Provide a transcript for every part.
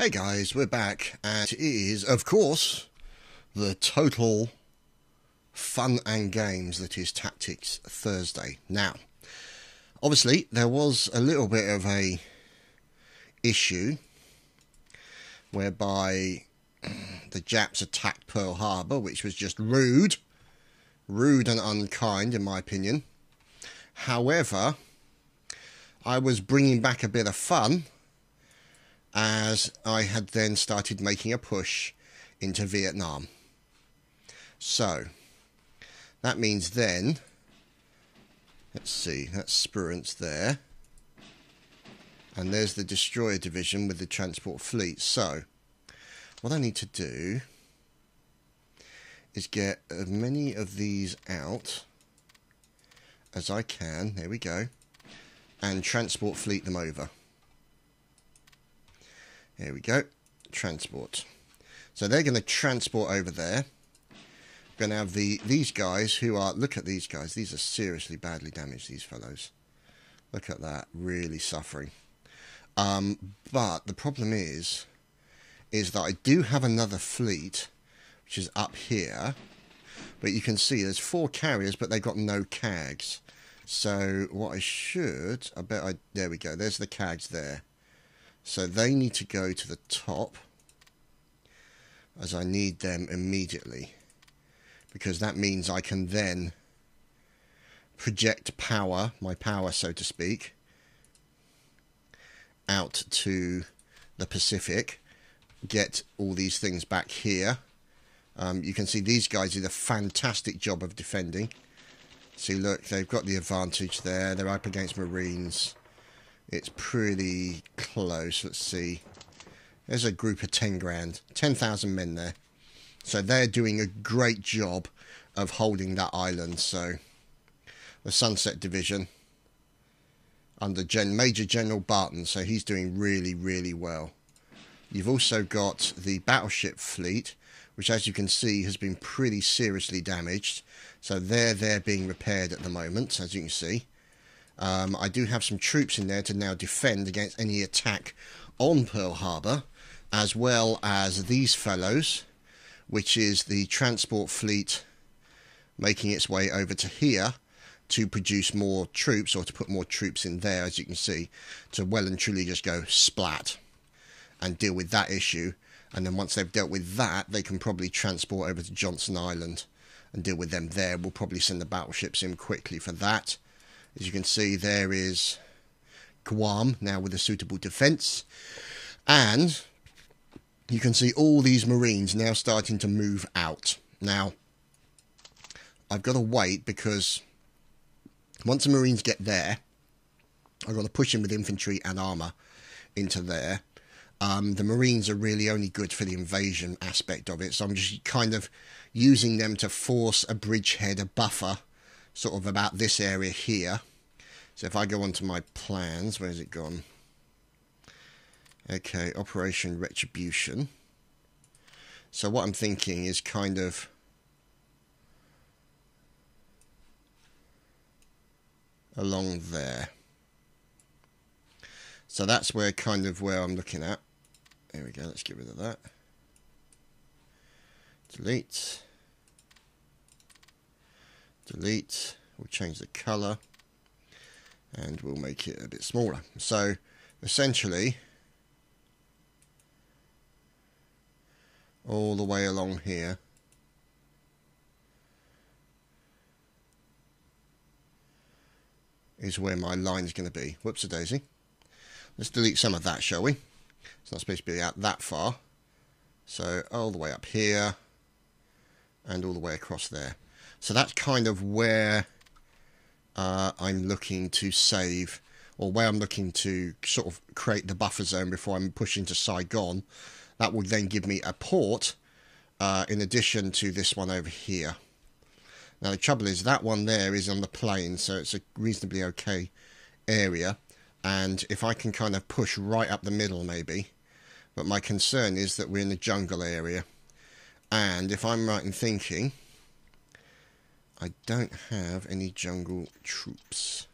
Hey guys, we're back, and it is, of course, the total fun and games that is Tactics Thursday. Now, obviously, there was a little bit of a issue whereby the Japs attacked Pearl Harbor, which was just rude and unkind in my opinion. However, I was bringing back a bit of fun as I had then started making a push into Vietnam. So, that means then, let's see, that's Spruance there. And there's the destroyer division with the transport fleet. So, what I need to do is get as many of these out as I can, there we go, and transport fleet them over. Here we go, transport. So they're going to transport over there. We're going to have these guys who are, look at these guys, these are seriously badly damaged, these fellows. Look at that, really suffering. But the problem is that I do have another fleet, which is up here. But you can see there's 4 carriers, but they've got no CAGs. So what I should, there we go, there's the CAGs there. So they need to go to the top, as I need them immediately, because that means I can then project power, my power so to speak, out to the Pacific, get all these things back here. You can see these guys did a fantastic job of defending. See, look, they've got the advantage there, they're up against Marines. It's pretty close. Let's see. There's a group of 10,000 men there. So they're doing a great job of holding that island. So the Sunset Division under Major General Barton. So he's doing really, really well. You've also got the battleship fleet, which as you can see has been pretty seriously damaged. So they're being repaired at the moment, as you can see. I do have some troops in there to now defend against any attack on Pearl Harbor, as well as these fellows, which is the transport fleet making its way over to here to produce more troops, or to put more troops in there, as you can see, to well and truly just go splat and deal with that issue. And then once they've dealt with that, they can probably transport over to Johnson Island and deal with them there. We'll probably send the battleships in quickly for that. As you can see, there is Guam now with a suitable defence. And you can see all these Marines now starting to move out. Now, I've got to wait because once the Marines get there, I've got to push in with infantry and armour into there. The Marines are really only good for the invasion aspect of it. So I'm just kind of using them to force a bridgehead, a buffer, sort of about this area here. So if I go onto my plans, where's it gone? Okay, Operation Retribution. So what I'm thinking is kind of along there. So that's where where I'm looking at. There we go, let's get rid of that. Delete. Delete. We'll change the colour and we'll make it a bit smaller. So essentially all the way along here is where my line is going to be. Whoops-a-daisy. Let's delete some of that, shall we? It's not supposed to be out that far. So all the way up here and all the way across there. So that's kind of where I'm looking to save, or where I'm looking to sort of create the buffer zone before I'm pushing to Saigon. That will then give me a port in addition to this one over here. Now the trouble is that one there is on the plain, so it's a reasonably okay area. And if I can kind of push right up the middle maybe, but my concern is that we're in the jungle area. And if I'm right in thinking, I don't have any jungle troops.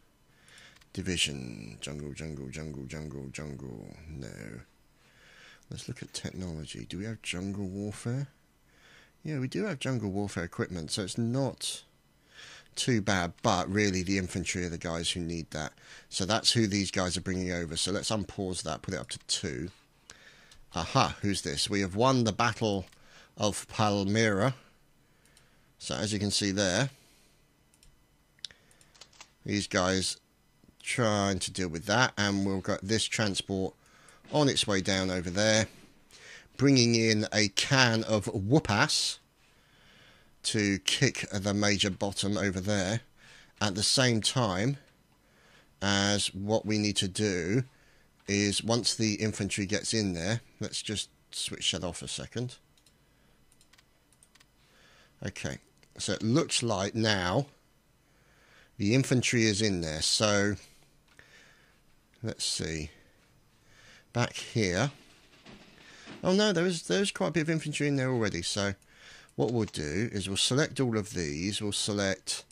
Division. Jungle. No. Let's look at technology. Do we have jungle warfare? Yeah, we do have jungle warfare equipment, so it's not too bad, but really the infantry are the guys who need that. So that's who these guys are bringing over. So let's unpause that, put it up to 2. Aha, who's this? We have won the Battle of Palmyra. So as you can see there, these guys trying to deal with that, and we've got this transport on its way down over there, bringing in a can of whoop-ass to kick the major bottom over there, at the same time as what we need to do is, once the infantry gets in there, let's just switch that off a second. Okay, so it looks like now the infantry is in there. So let's see, back here, oh no, there's quite a bit of infantry in there already. So what we'll do is we'll select all of these. We'll select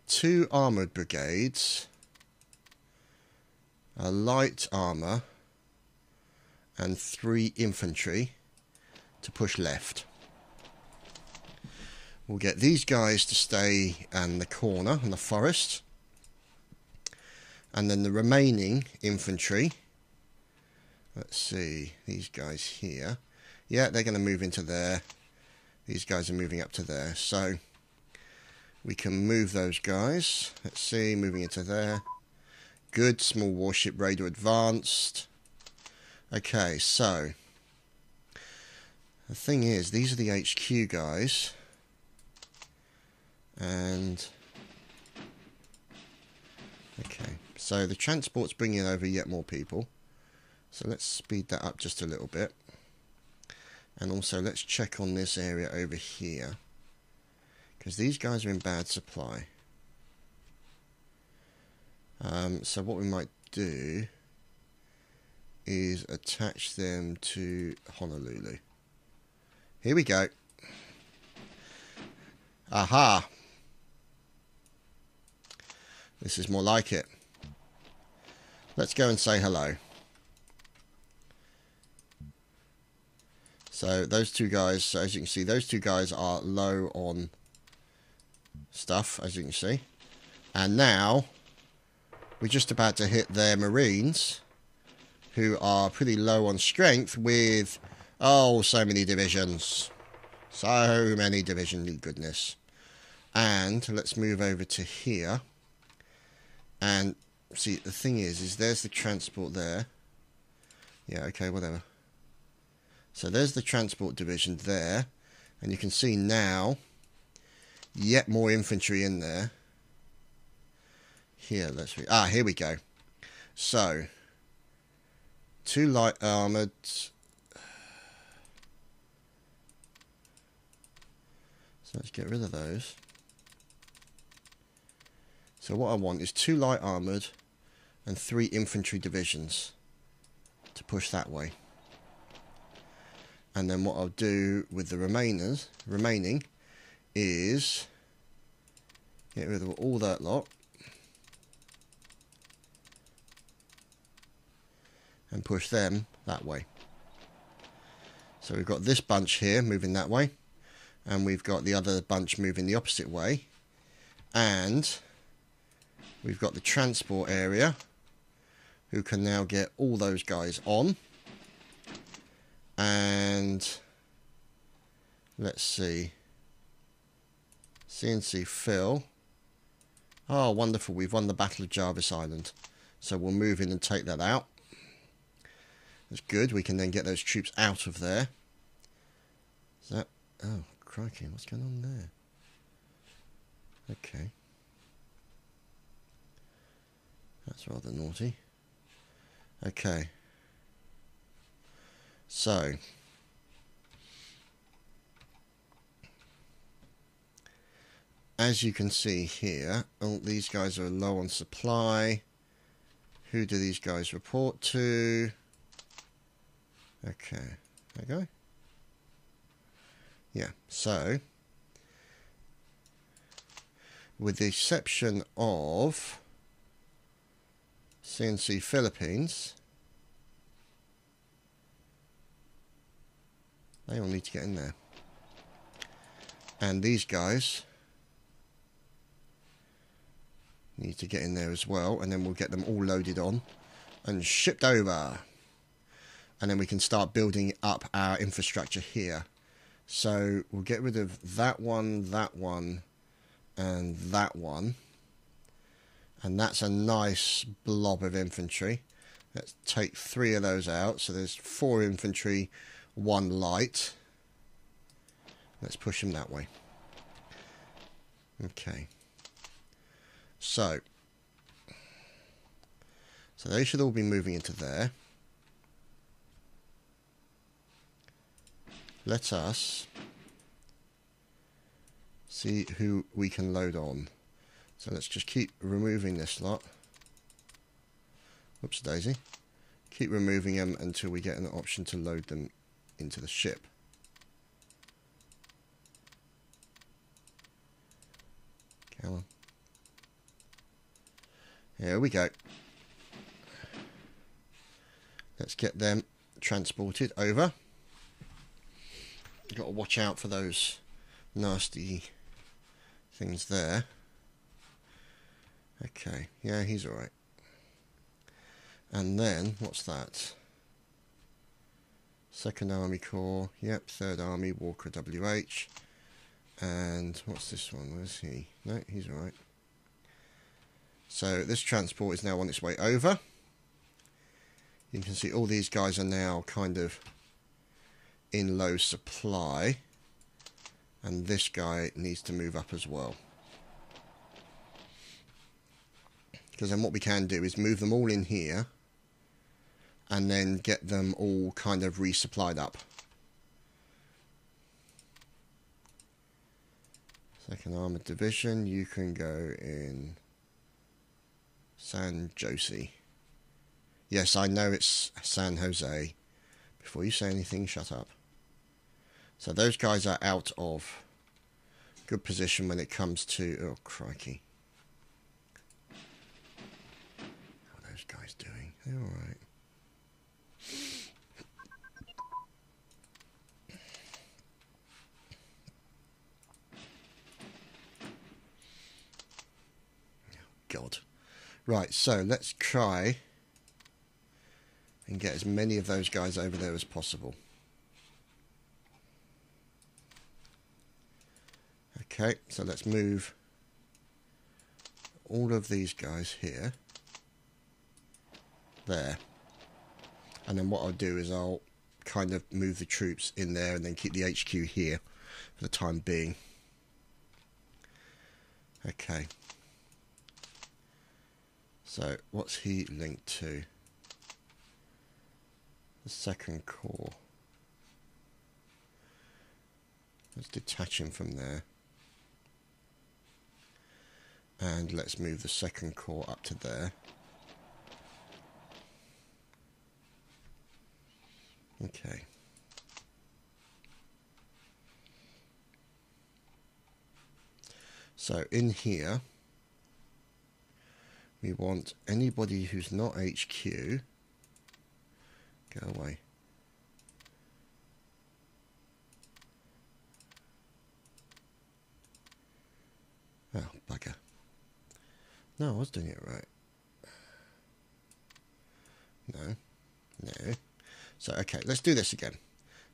2 armoured brigades, a light armour, and 3 infantry to push left. We'll get these guys to stay in the corner in the forest, and then the remaining infantry, let's see, these guys here, yeah, they're going to move into there. These guys are moving up to there, so we can move those guys. Let's see, moving into there. Good, small warship raider advanced. Okay, so the thing is, these are the HQ guys, and okay, so the transport's bringing over yet more people, so let's speed that up just a little bit. And also let's check on this area over here, because these guys are in bad supply. So what we might do is attach them to Honolulu. Here we go. Aha! This is more like it. Let's go and say hello. So those 2 guys, so as you can see, those 2 guys are low on stuff, as you can see. And now we're just about to hit their Marines, who are pretty low on strength with, oh, so many divisions. So many divisions, goodness. And let's move over to here. And see, the thing is there's the transport there. Yeah, okay, whatever. So there's the transport division there. And you can see now, yet more infantry in there. Here, here we go. So 2 light armoured. So let's get rid of those. So what I want is 2 light armoured and 3 infantry divisions to push that way. And then what I'll do with the remaining is get rid of all that lot and push them that way. So we've got this bunch here moving that way, and we've got the other bunch moving the opposite way, and we've got the transport area who can now get all those guys on. And let's see, CNC Phil. Oh, wonderful, we've won the Battle of Jarvis Island, so we'll move in and take that out. That's good, we can then get those troops out of there. Is that, oh crikey, what's going on there? Okay, that's rather naughty. Okay, so as you can see here, oh, these guys are low on supply. Who do these guys report to? Okay, there you go. Yeah, so with the exception of CNC Philippines, They all need to get in there. And these guys need to get in there as well, and then we'll get them all loaded on and shipped over. And then we can start building up our infrastructure here. So we'll get rid of that one, and that one. And that's a nice blob of infantry. Let's take 3 of those out. So there's 4 infantry, 1 light. Let's push them that way. Okay. So they should all be moving into there. Let us see who we can load on. So let's just keep removing this lot. Whoops daisy. Keep removing them until we get an option to load them into the ship. Come on. Here we go. Let's get them transported over. Got to watch out for those nasty things there. Okay, yeah, he's alright. And then, what's that? 2nd Army Corps, yep, 3rd Army, Walker WH. And what's this one? Where's he? No, he's alright. So this transport is now on its way over. You can see all these guys are now kind of in low supply, and this guy needs to move up as well, because then what we can do is move them all in here and then get them all kind of resupplied up. 2nd Armoured Division, you can go in San Jose. Yes, I know it's San Jose. Before you say anything, shut up. So those guys are out of good position when it comes to... Oh, crikey. How are those guys doing? They're alright. God. Right, so let's try and get as many of those guys over there as possible. Okay, so let's move all of these guys here, there, and then what I'll do is I'll kind of move the troops in there and then keep the HQ here for the time being. Okay, so what's he linked to? The 2nd Corps. Let's detach him from there. And let's move the 2nd Corps up to there. Okay. So in here, we want anybody who's not HQ. Go away. Oh, bugger. No, I was doing it right. No. No. So, okay, let's do this again.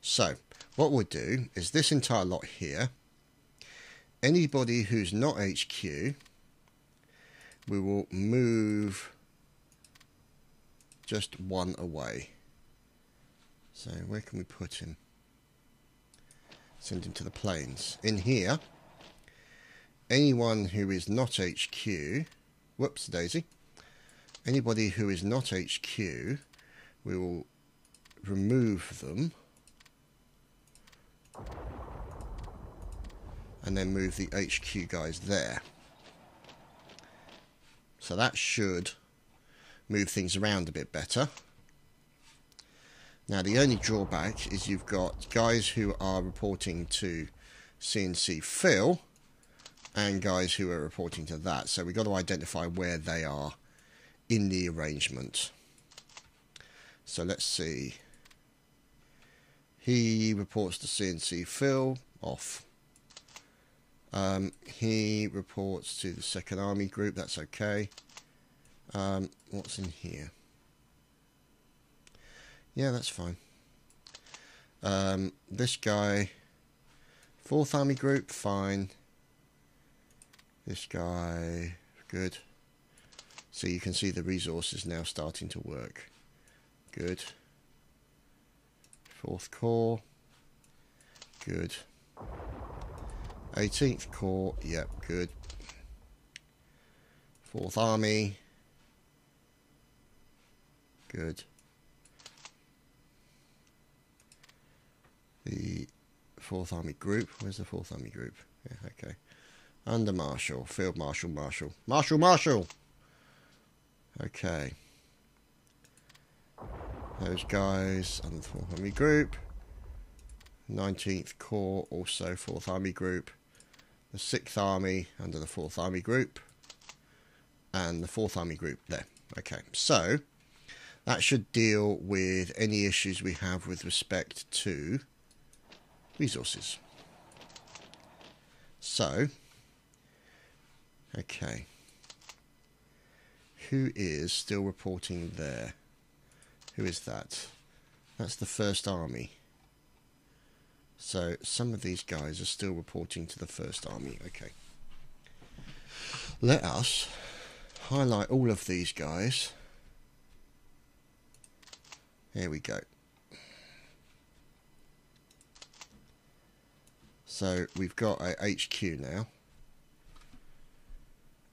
So, what we'll do is this entire lot here, anybody who's not HQ, we will move just 1 away. So, where can we put him? Send him to the plains. In here, anyone who is not HQ, whoops daisy, anybody who is not HQ, we will remove them and then move the HQ guys there. So that should move things around a bit better. Now the only drawback is you've got guys who are reporting to CNC Phil and guys who are reporting to that, so we've got to identify where they are in the arrangement. So let's see. He reports to CNC Phil, off. He reports to the 2nd Army Group, that's okay. What's in here? Yeah, that's fine. This guy, 4th Army Group, fine. This guy, good. So you can see the resources now starting to work. Good. 4th Corps, good. 18th Corps, yep, good. 4th Army, good. The 4th Army Group, where's the 4th Army Group? Yeah, okay. Under Marshal, Field Marshal, Marshal. Okay. Those guys under the 4th Army Group. 19th Corps, also 4th Army Group. The 6th Army under the 4th Army Group. And the 4th Army Group there. Okay, so that should deal with any issues we have with respect to resources. So, okay. Who is still reporting there? Who is that? That's the 1st Army. So some of these guys are still reporting to the 1st Army. Okay. Let us highlight all of these guys. Here we go. So we've got a HQ now.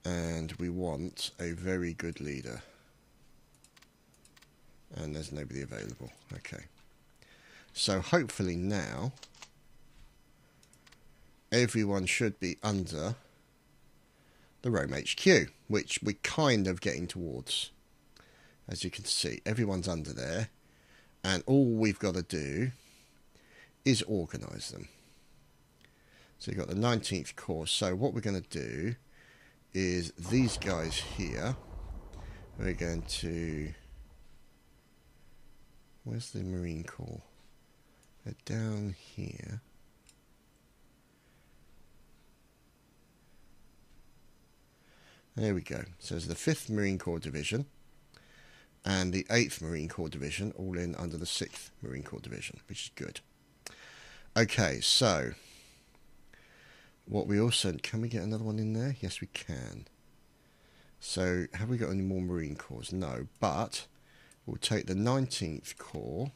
And we want a very good leader. And there's nobody available. Okay. So hopefully now everyone should be under the Rome HQ, which we're kind of getting towards. As you can see, everyone's under there. And all we've got to do is organise them. So you've got the 19th Corps. So what we're going to do is these guys here, we're going to... Where's the Marine Corps? They're down here. There we go. So there's the 5th Marine Corps Division and the 8th Marine Corps Division, all in under the 6th Marine Corps Division, which is good. Okay, so what we also... Can we get another one in there? Yes, we can. So have we got any more Marine Corps? No, but we'll take the 19th Corps.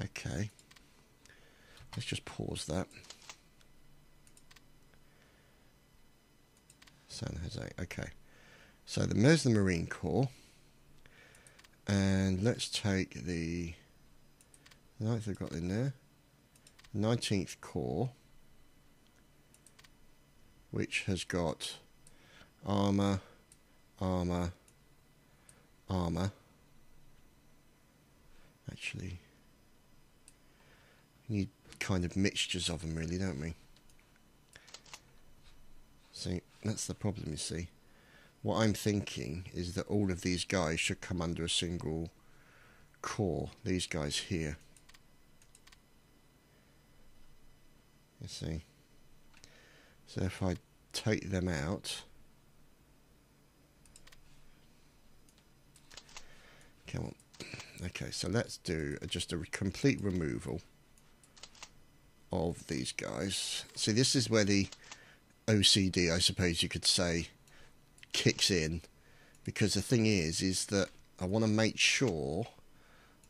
Okay. Let's just pause that. San Jose. Okay. So there's the Marine Corps. And let's take the 9th we've got in there. 19th Corps, which has got armour, armour, armour. Actually, we need kind of mixtures of them, really, don't we? See, that's the problem, you see. What I'm thinking is that all of these guys should come under a single corps. These guys here. You see. So if I take them out. Come on. Okay, so let's do just a complete removal of these guys. See, this is where the OCD, I suppose you could say, kicks in, because the thing is that I want to make sure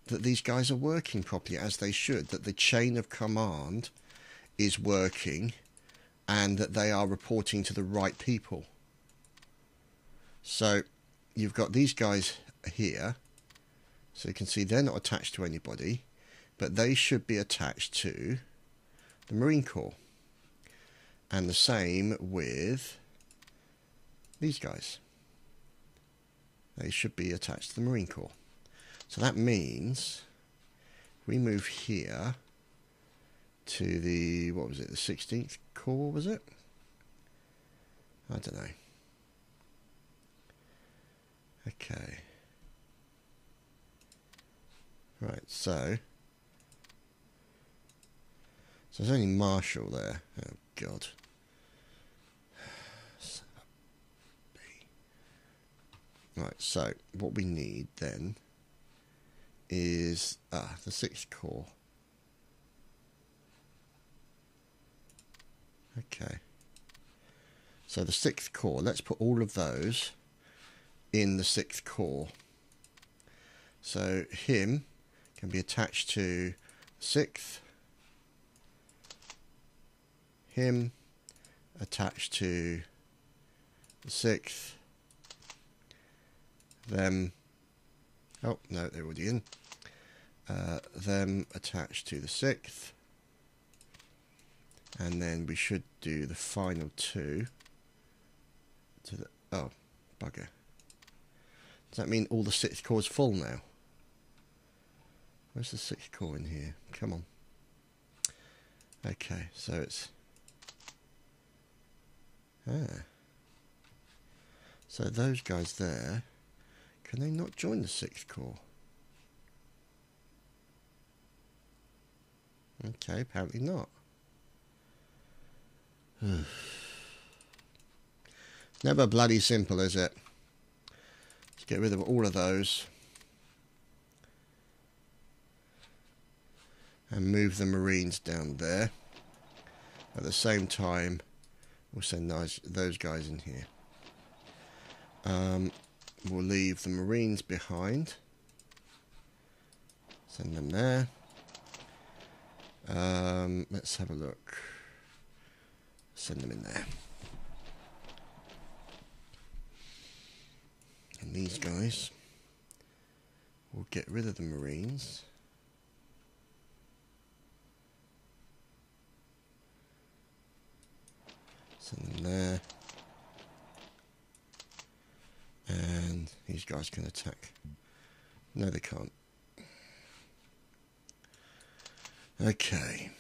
that these guys are working properly as they should, that the chain of command is working and that they are reporting to the right people. So you've got these guys here, so you can see they're not attached to anybody, but they should be attached to the Marine Corps. And the same with these guys. They should be attached to the Marine Corps. So that means we move here to the, what was it, the 16th Corps, was it? I don't know. Okay. Right, so there's only Marshall there. Oh God. Right, so what we need then is the 6th core. Okay. So the 6th core, let's put all of those in the 6th core. So him can be attached to 6th. Him attached to the 6th. Them, oh no, they're already in. Them attached to the 6th. And then we should do the final 2 to the, oh, bugger. Does that mean all the 6th core is full now? Where's the 6th core in here? Come on. Okay, so it's... So those guys there, can they not join the 6th core? Okay, apparently not. Never bloody simple, is it? Let's get rid of all of those. And move the Marines down there. At the same time, we'll send those guys in here. We'll leave the Marines behind. Send them there. Let's have a look. Send them in there. And these guys, we'll get rid of the Marines. Send them there. And these guys can attack. No, they can't. Okay.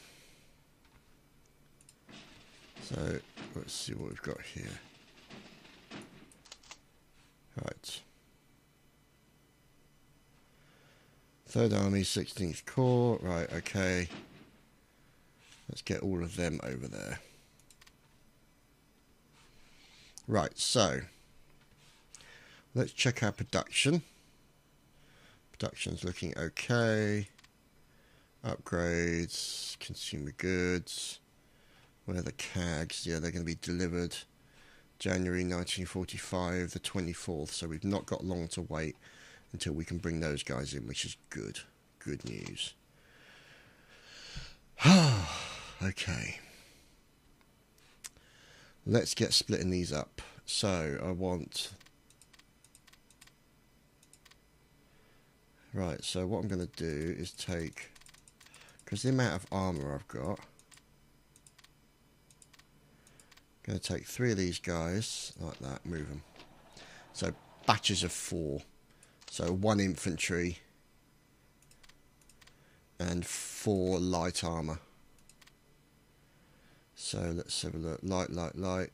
So, let's see what we've got here. Right. 3rd Army, 16th Corps. Right, okay. Let's get all of them over there. Right, so let's check our production. Production's looking okay. Upgrades, consumer goods. Where are the CAGs? Yeah, they're going to be delivered January 1945, the 24th. So we've not got long to wait until we can bring those guys in, which is good. Good news. Okay. Let's get splitting these up. So I want... Right, so what I'm going to do is take... Because the amount of armour I've got... I'm going to take 3 of these guys, like that, move them. So batches of 4. So 1 infantry and 4 light armour. So let's have a look. Light, light, light.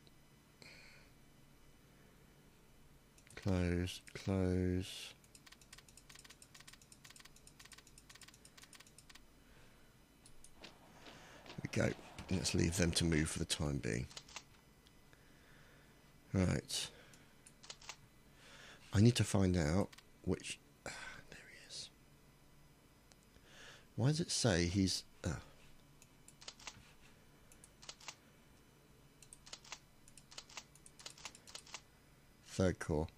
Close, close. There we go. Let's leave them to move for the time being. Right. I need to find out which... there he is. Why does it say he's... 3rd Corps.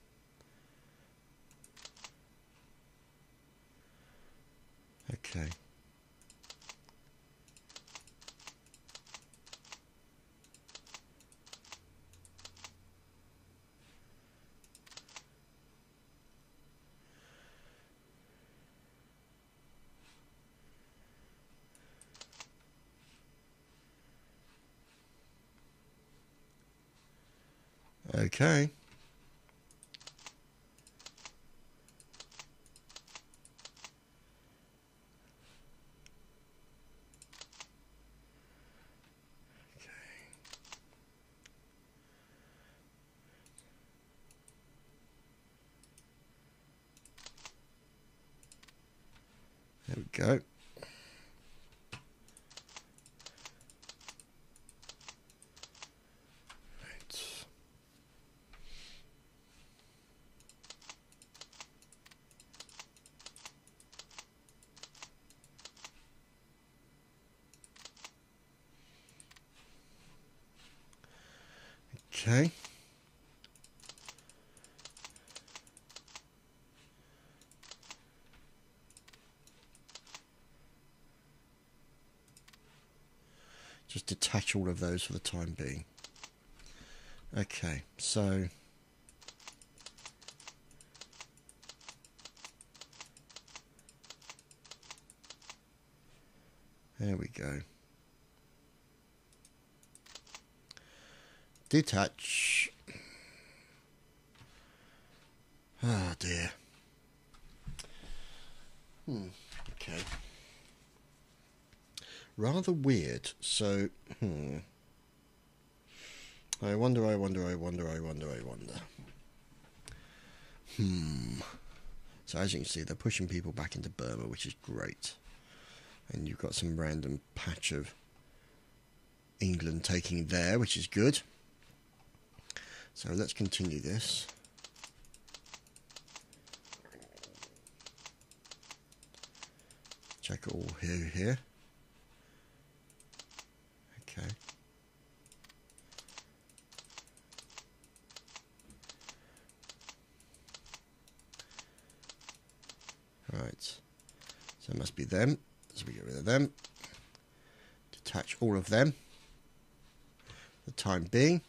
Okay. Okay. There we go. Okay. Just detach all of those for the time being. Okay, so there we go. Detach. Ah, dear. Okay. Rather weird. So, I wonder. So as you can see, they're pushing people back into Burma, which is great. And you've got some random patch of England taking there, which is good. So let's continue this. Check it all here. Okay. Right. So it must be them. So we get rid of them. Detach all of them. For the time being.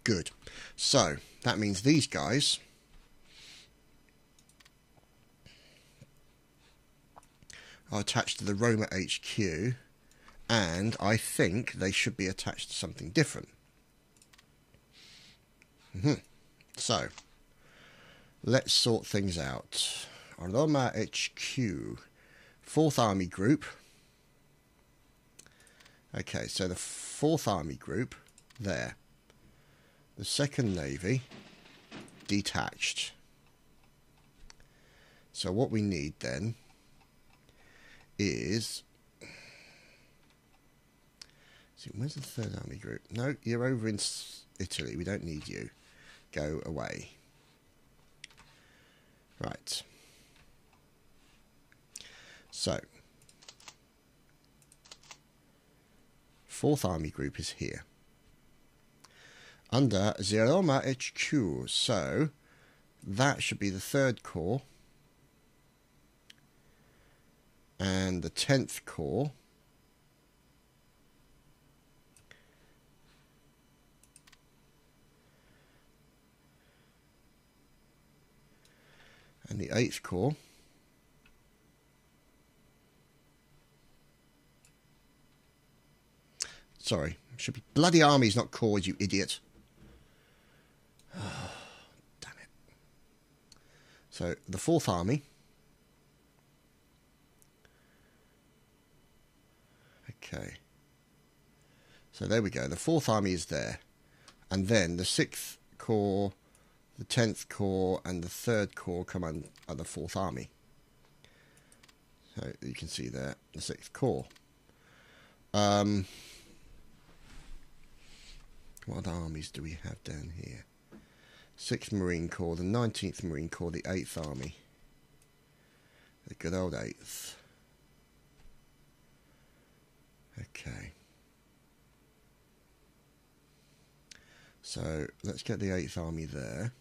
Good. So that means these guys are attached to the Roma HQ, and I think they should be attached to something different. So let's sort things out. Roma HQ, 4th Army Group. Okay, so the 4th Army Group there. The 2nd Navy detached. So what we need then is, see, where's the 3rd Army Group? No, you're over in Italy. We don't need you. Go away. Right. So 4th Army Group is here. Under Roma HQ. So that should be the 3rd Corps and the 10th Corps. And the 8th Corps. Sorry, should be bloody armies, not corps, you idiot. Oh, damn it. So the 4th Army. Okay. So there we go. The 4th Army is there. And then the 6th Corps, the 10th Corps, and the 3rd Corps come under the 4th Army. So you can see there, the 6th Corps. What other armies do we have down here? 6th Marine Corps, the 19th Marine Corps, the 8th Army. The good old 8th. Okay. So let's get the 8th Army there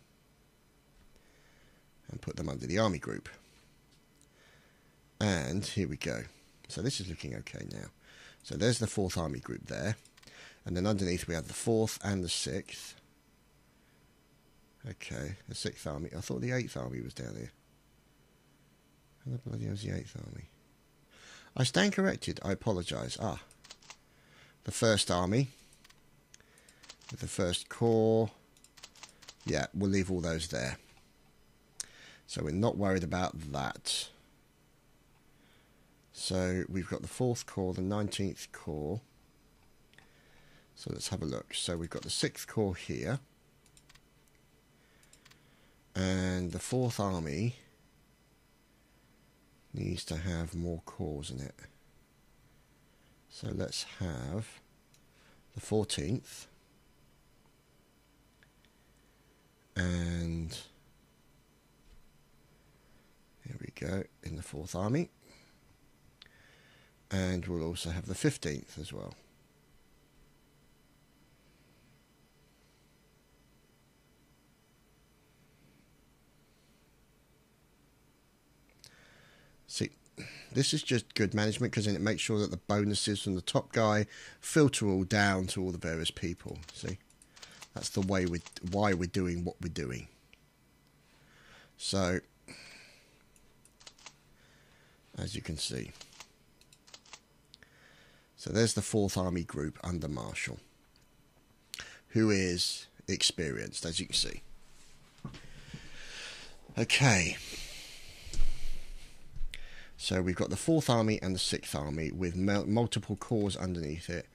and put them under the Army Group. And here we go. So this is looking okay now. So there's the 4th Army Group there. And then underneath we have the 4th and the 6th. Okay, the 6th Army. I thought the 8th Army was down here. How the bloody hell's the 8th Army? I stand corrected. I apologise. Ah. The 1st Army. With the 1st Corps. Yeah, we'll leave all those there. So we're not worried about that. So we've got the 4th Corps, the 19th Corps. So let's have a look. So we've got the 6th Corps here. And the 4th Army needs to have more corps in it. So let's have the 14th. And here we go, in the 4th Army. And we'll also have the 15th as well. See, this is just good management, because then it makes sure that the bonuses from the top guy filter all down to all the various people. See, that's the way why we're doing what we're doing. So, as you can see, so there's the 4th Army group under Marshall, who is experienced, as you can see. Okay. So we've got the 4th Army and the 6th Army with multiple corps underneath it,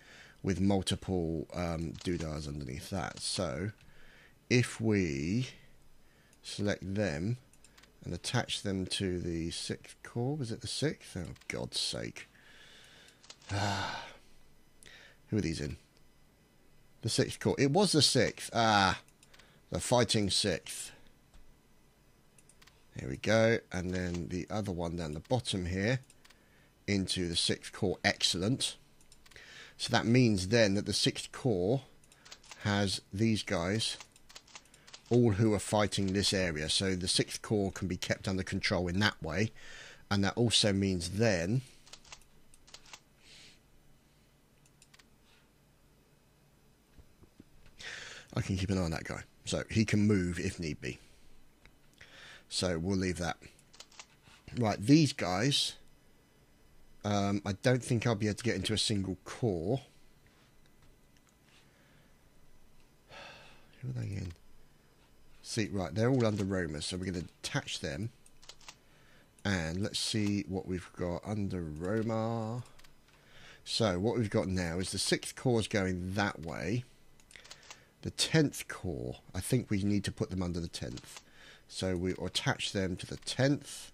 with multiple doodahs underneath that. So if we select them and attach them to the 6th Corps, was it the 6th? Oh, God's sake. Who are these in? The 6th Corps. It was the 6th. The fighting 6th. Here we go. And then the other one down the bottom here into the 6th Corps. Excellent. So that means then that the 6th Corps has these guys, all who are fighting this area. So the 6th Corps can be kept under control in that way. And that also means then I can keep an eye on that guy. So he can move if need be. So we'll leave that. Right, these guys, I don't think I'll be able to get into a single corps. Who are they in? See, right, they're all under Roma, so we're going to attach them. And let's see what we've got under Roma. So what we've got now is the 6th Corps is going that way. The 10th Corps, I think we need to put them under the 10th. So we attach them to the 10th.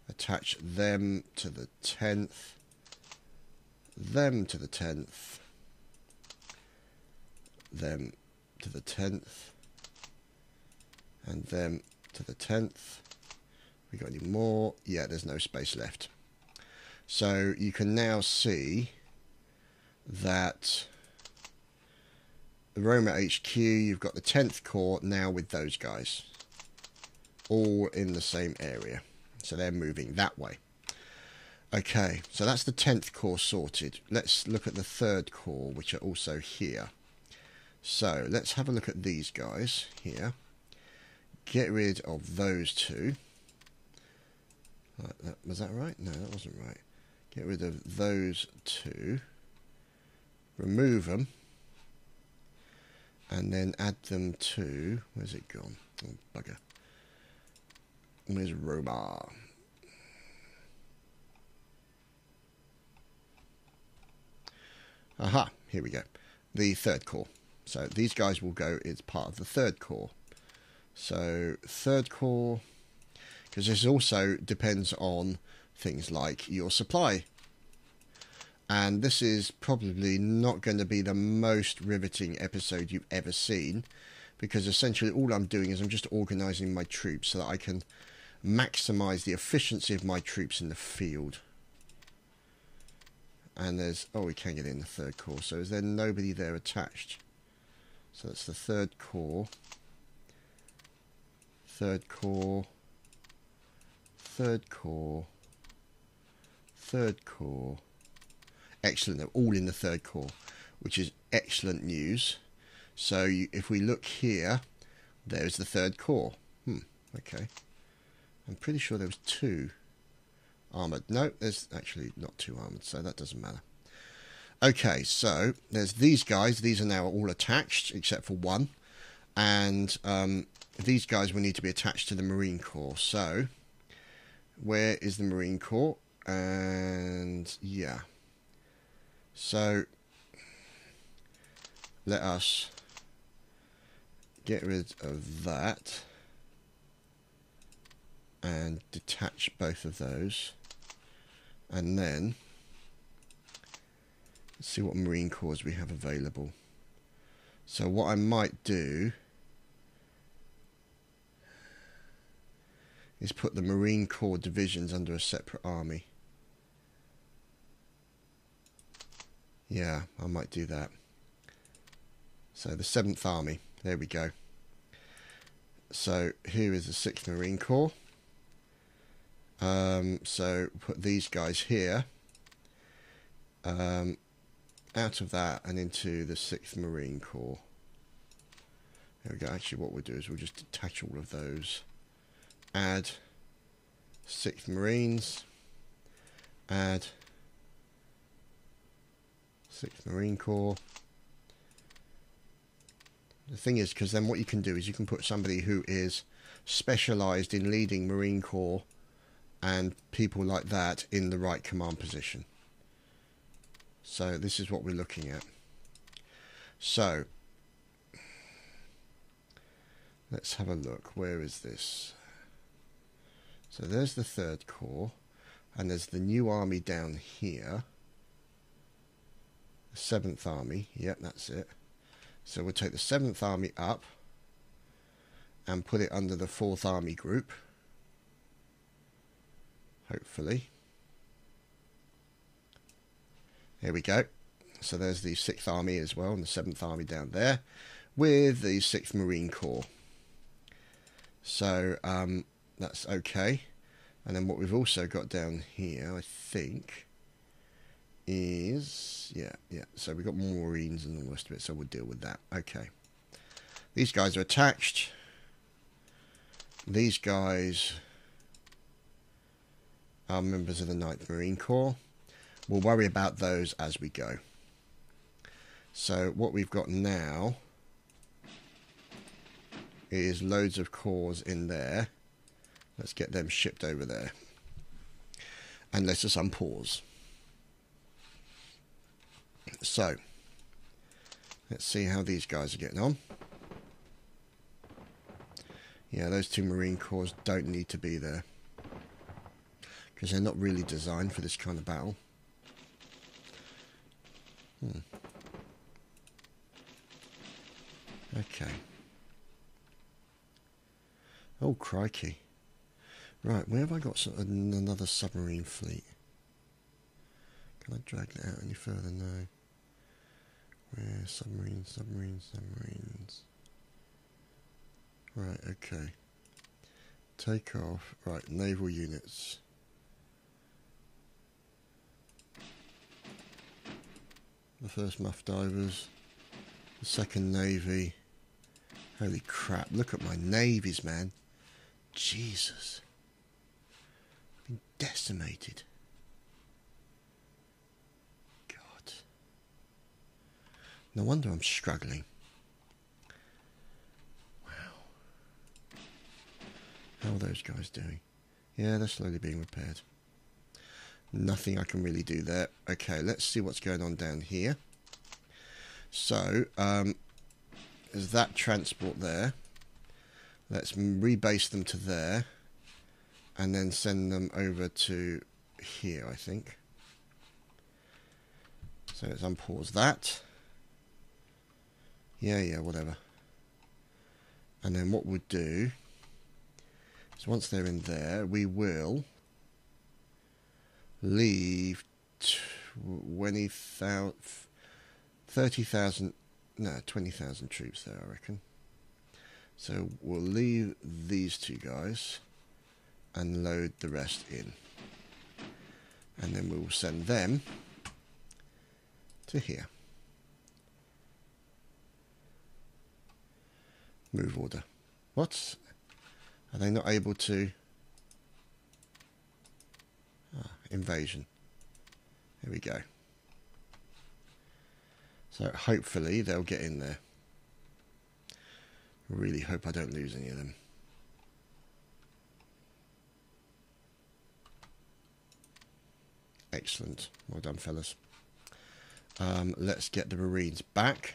Attach them to the 10th. Them to the 10th. Them to the 10th. And them to the 10th. We got any more? Yeah, there's no space left. So you can now see that the Roma HQ, you've got the 10th Corps now with those guys. All in the same area. So they're moving that way. Okay, so that's the 10th Corps sorted. Let's look at the 3rd Corps, which are also here. So let's have a look at these guys here. Get rid of those two. Was that right? No, that wasn't right. Get rid of those two. Remove them. And then add them to... Where's it gone? Oh, bugger. Where's Roma? Aha, here we go. The 3rd Corps. So these guys will go as part of the 3rd Corps. So 3rd Corps, because this also depends on things like your supply. And this is probably not going to be the most riveting episode you've ever seen, because essentially all I'm doing is I'm just organising my troops so that I can maximise the efficiency of my troops in the field. And there's... Oh, we can get in the 3rd Corps. So is there nobody there attached? So that's the 3rd Corps. 3rd Corps. 3rd Corps. 3rd Corps. Excellent. They're all in the 3rd Corps, which is excellent news. So if we look here, there's the 3rd Corps. Okay. I'm pretty sure there was 2 armoured. No, there's actually not 2 armoured, so that doesn't matter. Okay, so there's these guys. These are now all attached, except for one. And these guys will need to be attached to the Marine Corps. So where is the Marine Corps? And yeah. So let us get rid of that. and detach both of those, and then let's see what Marine Corps we have available. So what I might do is put the Marine Corps divisions under a separate army. Yeah, I might do that. So the 7th Army, there we go. So here is the 6th Marine Corps. So put these guys here, out of that and into the 6th Marine Corps. There we go. Actually, what we'll do is we'll just detach all of those. Add 6th Marines. Add 6th Marine Corps. The thing is, because then what you can do is you can put somebody who is specialised in leading Marine Corps and people like that in the right command position. So this is what we're looking at. So let's have a look. Where is this? So there's the 3rd Corps, and there's the new army down here. The 7th Army. Yep, that's it. So we'll take the 7th Army up and put it under the 4th Army group. Hopefully. There we go. So there's the 6th Army as well, and the 7th Army down there, with the 6th Marine Corps. So that's okay. And then what we've also got down here, I think, is... Yeah. So we've got more Marines and all the rest of it, so we'll deal with that. Okay. These guys are attached. These guys are members of the 9th Marine Corps. We'll worry about those as we go. So what we've got now is loads of corps in there. Let's get them shipped over there. And let's just unpause. So, let's see how these guys are getting on. Yeah, those 2 Marine Corps don't need to be there, because they're not really designed for this kind of battle. Okay. Oh, crikey. Right, where have I got another submarine fleet? Can I drag that out any further? No. Where? Submarines. Right, okay. Take off. Right, naval units. The 1st Muff Divers. The 2nd Navy. Holy crap, look at my navies, man. Jesus. I've been decimated. God. No wonder I'm struggling. Wow. How are those guys doing? Yeah, they're slowly being repaired. Nothing I can really do there. Okay, let's see what's going on down here. So, there's that transport there. Let's rebase them to there. And then send them over to here, I think. So let's unpause that. Yeah, whatever. And then what we'll do is once they're in there, we will leave 30,000, no, 20,000 troops there, I reckon. So we'll leave these 2 guys and load the rest in. And then we'll send them to here. Move order. What? Are they not able to? Invasion. There we go. So hopefully they'll get in there. Really hope I don't lose any of them. Excellent. Well done, fellas. Let's get the Marines back.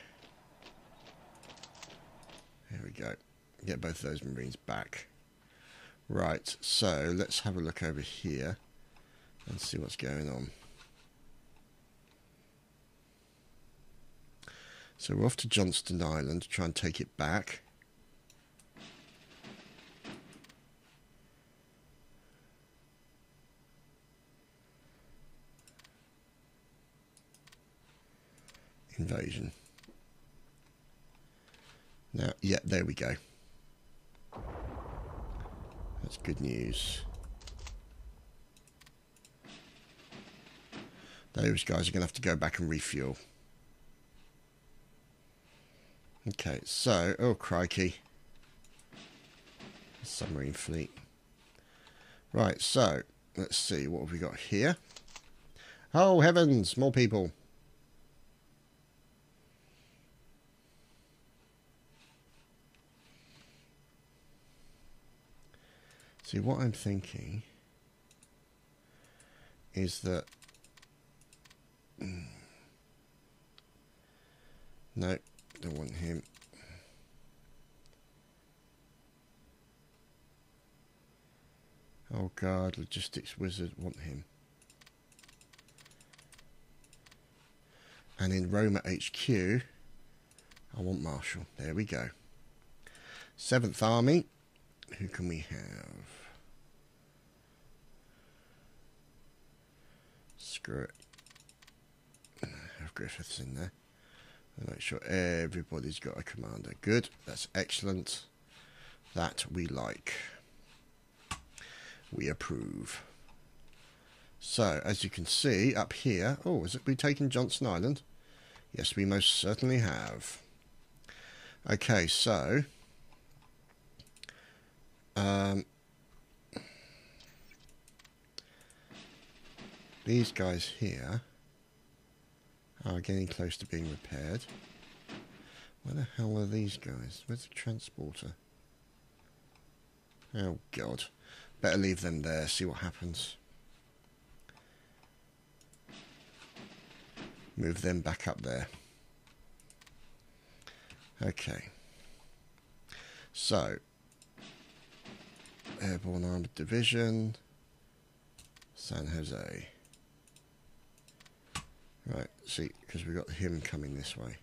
There we go. Get both of those Marines back. Right, so let's have a look over here and see what's going on. So we're off to Johnston Island to try and take it back. Invasion. Now, yeah, there we go. That's good news. Those guys are going to have to go back and refuel. Okay, so, oh crikey. Submarine fleet. Right, so, let's see, what have we got here? Oh heavens, more people. See, what I'm thinking is that... No, don't want him. Oh God, logistics wizard, want him. And in Roma HQ, I want Marshall. There we go. 7th Army. Who can we have? Screw it. Have Griffiths in there. And make sure everybody's got a commander. Good. That's excellent. That we like. We approve. So, as you can see, up here... Oh, has it been taken Johnston Island? Yes, we most certainly have. Okay, so... these guys here are getting close to being repaired. Where the hell are these guys? Where's the transporter? Oh God. Better leave them there, see what happens. Move them back up there. Okay. So, Airborne Armoured Division, San Jose. Right, see, because we've got him coming this way.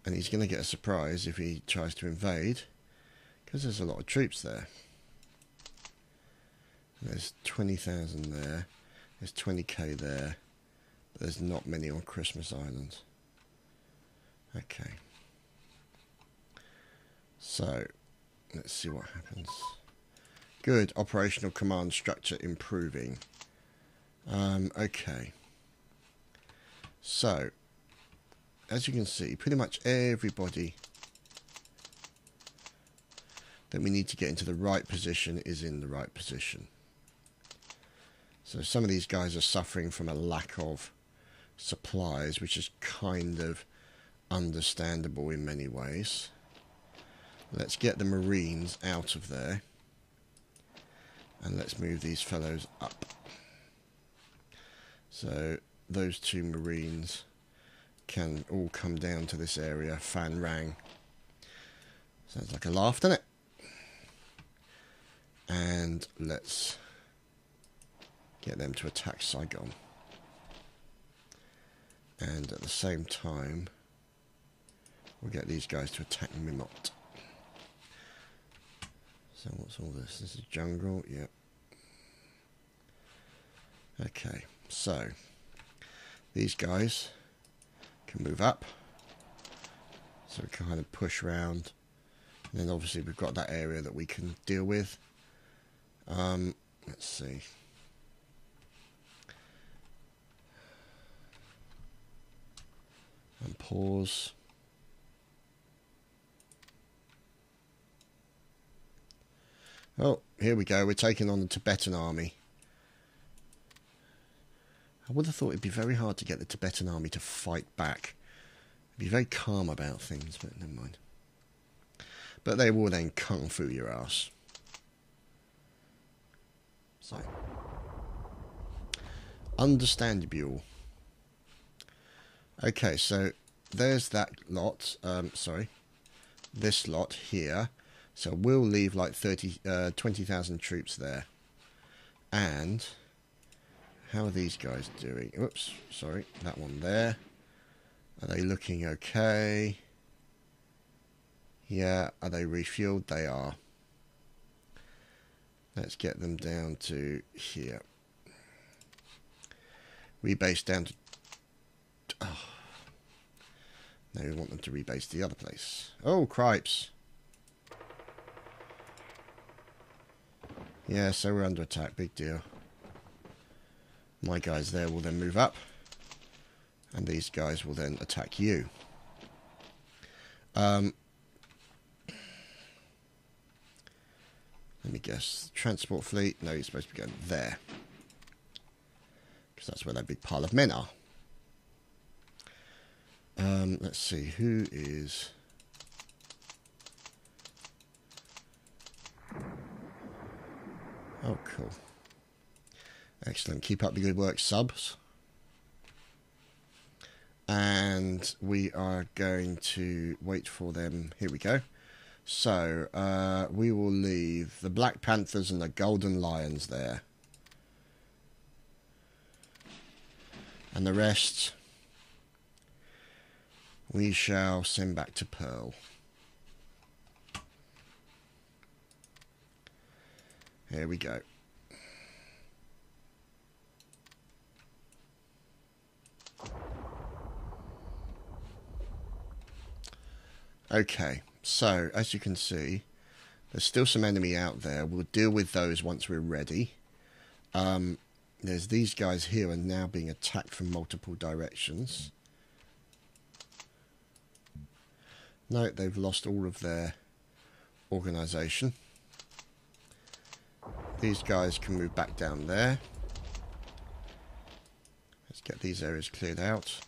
And he's going to get a surprise if he tries to invade, because there's a lot of troops there. There's 20,000 there, there's 20k there, but there's not many on Christmas Island. Okay. So, let's see what happens. Good, operational command structure improving. Okay. So, as you can see, pretty much everybody that we need to get into the right position is in the right position. So some of these guys are suffering from a lack of supplies, which is kind of understandable in many ways. Let's get the Marines out of there. And let's move these fellows up. So those 2 Marines can all come down to this area. Fan Rang. Sounds like a laugh, doesn't it? And let's get them to attack Saigon. And at the same time, we'll get these guys to attack Mimot. So what's all this? This is jungle, yep. Okay, so these guys can move up. So we can kind of push around. And then obviously we've got that area that we can deal with. Let's see. And pause. Oh, here we go. We're taking on the Tibetan army. I would have thought it'd be very hard to get the Tibetan army to fight back. Be very calm about things, but never mind. But they will then kung fu your ass. So, understandable. Okay, so there's that lot. Sorry, this lot here. So we'll leave like 20,000 troops there. And how are these guys doing? Oops, sorry, that one there. Are they looking okay? Yeah, are they refueled? They are. Let's get them down to here. Rebase down to... Oh. Now we want them to rebase the other place. Oh, cripes. Yeah, so we're under attack. Big deal. My guys there will then move up. And these guys will then attack you. Let me guess. Transport fleet. No, you're supposed to be going there. Because that's where that big pile of men are. Let's see. Who is... Oh, cool. Excellent. Keep up the good work, subs. And we are going to wait for them. Here we go. So, we will leave the Black Panthers and the Golden Lions there. And the rest we shall send back to Pearl. Here we go. Okay, so as you can see, there's still some enemy out there. We'll deal with those once we're ready. There's these guys here are now being attacked from multiple directions. No, they've lost all of their organisation. These guys can move back down there. Let's get these areas cleared out.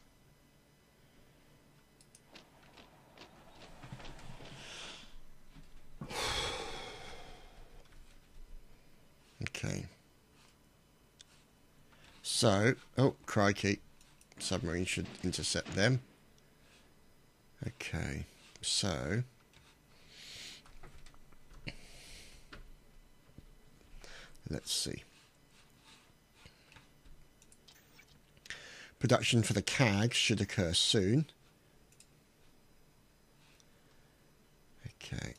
Okay. So, oh, crikey. Submarine should intercept them. Okay, so... let's see. Production for the CAG should occur soon. Okay.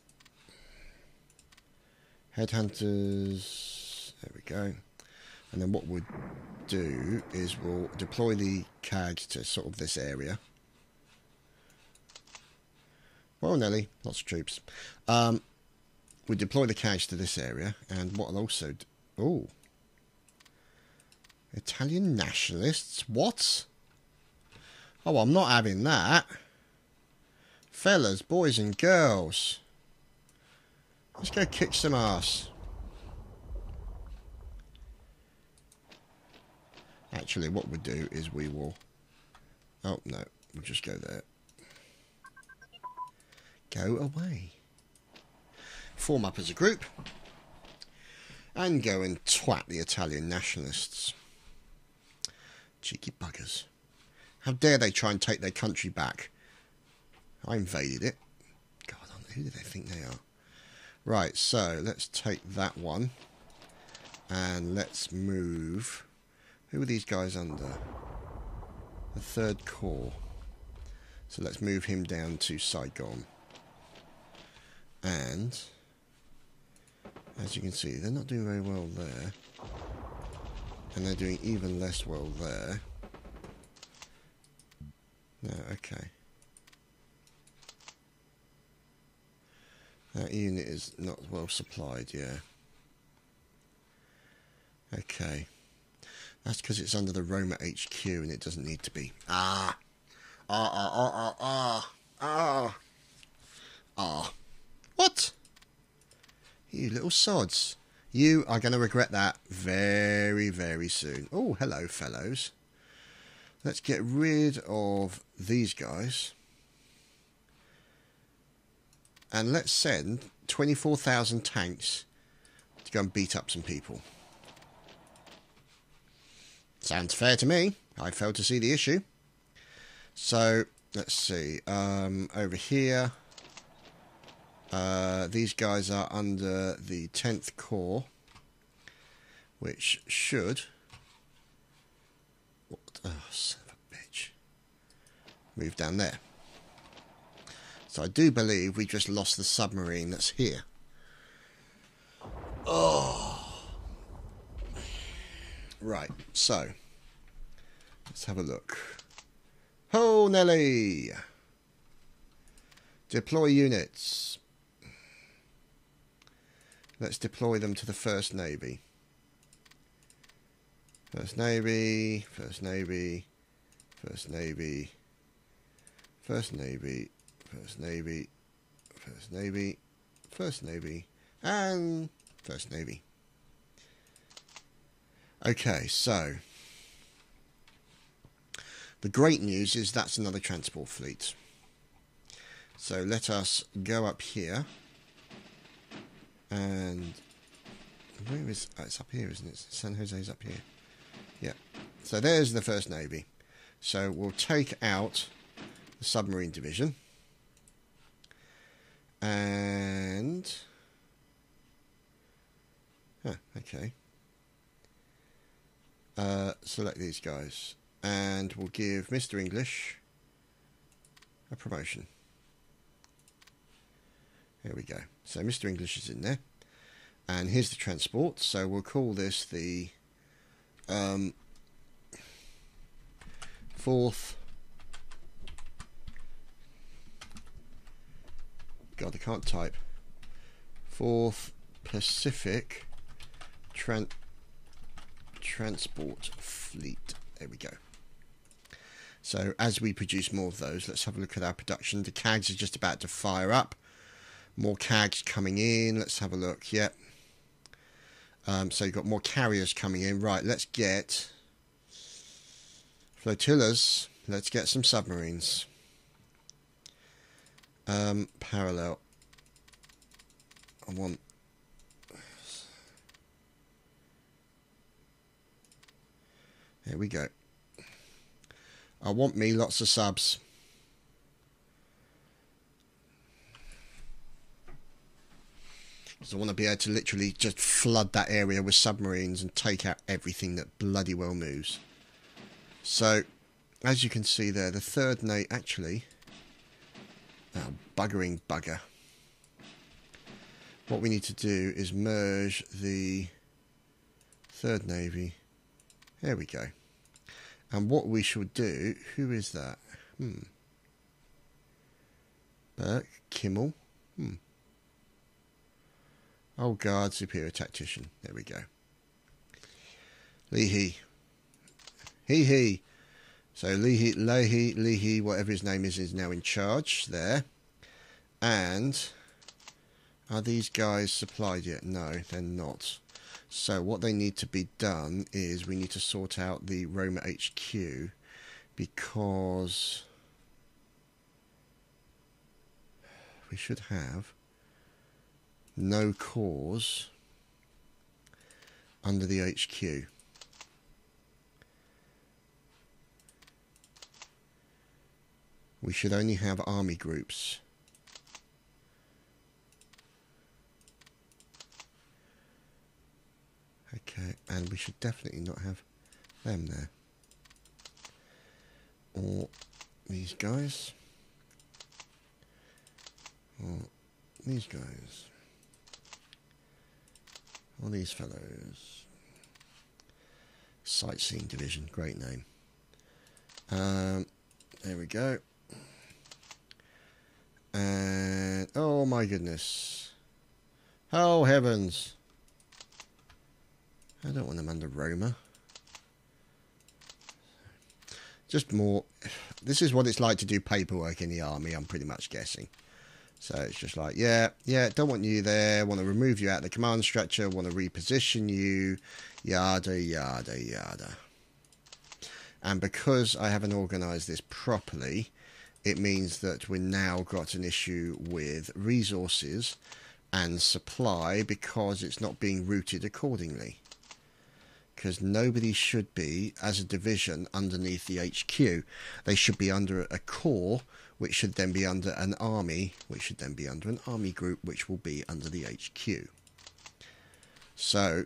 Headhunters. There we go. And then what we'll do is we'll deploy the CAG to sort of this area. Well, Nelly, lots of troops. We deploy the CAGs to this area, and what I'll also do... Oh. Italian nationalists? What? Oh, I'm not having that. Fellas, boys and girls. Let's go kick some ass. Actually, what we'll do is we will... Oh, no. We'll just go there. Go away. Form up as a group. And go and twat the Italian nationalists. Cheeky buggers. How dare they try and take their country back? I invaded it. God, who do they think they are? Right, so let's take that one. And let's move... Who are these guys under? The Third Corps. So let's move him down to Saigon. And... as you can see, they're not doing very well there. And they're doing even less well there. No, okay. That unit is not well supplied, yeah. Okay. That's because it's under the Roma HQ and it doesn't need to be. What? You little sods. You are going to regret that very, very soon. Oh, hello, fellows. Let's get rid of these guys. And let's send 24,000 tanks to go and beat up some people. Sounds fair to me. I fail to see the issue. So, let's see. Over here... These guys are under the 10th Corps, which should... Oh, son of a bitch. Move down there. So I do believe we just lost the submarine that's here. Oh. Right, so let's have a look. Ho, Nelly! Deploy units. Let's deploy them to the First Navy. First Navy, First Navy, First Navy, First Navy, First Navy, First Navy, First Navy, and First Navy. Okay, so the great news is that's another transport fleet. So let us go up here. And where is... Oh, it's up here, isn't it? San Jose's up here. Yeah. So there's the First Navy. So we'll take out the submarine division. And... okay. Select these guys. And we'll give Mr. English a promotion. There we go. So Mr. English is in there. And here's the transport. So we'll call this the 4th... God, I can't type. 4th Pacific Transport Fleet. There we go. So as we produce more of those, let's have a look at our production. The CAGs are just about to fire up. More CAGs coming in. Let's have a look. Yep. So you've got more carriers coming in. Right, let's get flotillas. Let's get some submarines. Parallel. I want... There we go. I want me lots of subs. Because I want to be able to literally just flood that area with submarines and take out everything that bloody well moves. So, as you can see there, the third Navy... Actually... Oh, buggering bugger. What we need to do is merge the Third Navy. There we go. And what we shall do... Who is that? Burke, Kimmel. Oh, guard, superior tactician. There we go. Leahy. He. So Leahy, whatever his name is now in charge there. And are these guys supplied yet? No, they're not. So what they need to be done is we need to sort out the Roma HQ, because we should have no cause under the HQ. We should only have army groups. Okay, and we should definitely not have them there. Or these guys. Or these guys. All these fellows. Sightseeing Division, great name. There we go. And oh my goodness. Oh heavens. I don't want them under Roma. Just more... This is what it's like to do paperwork in the army, I'm pretty much guessing. So it's just like, yeah, don't want you there, want to remove you out of the command structure, want to reposition you, yada, yada, yada. And because I haven't organised this properly, it means that we've now got an issue with resources and supply because it's not being routed accordingly. Because nobody should be, as a division, underneath the HQ. They should be under a corps which should then be under an army, which should then be under an army group, which will be under the HQ. So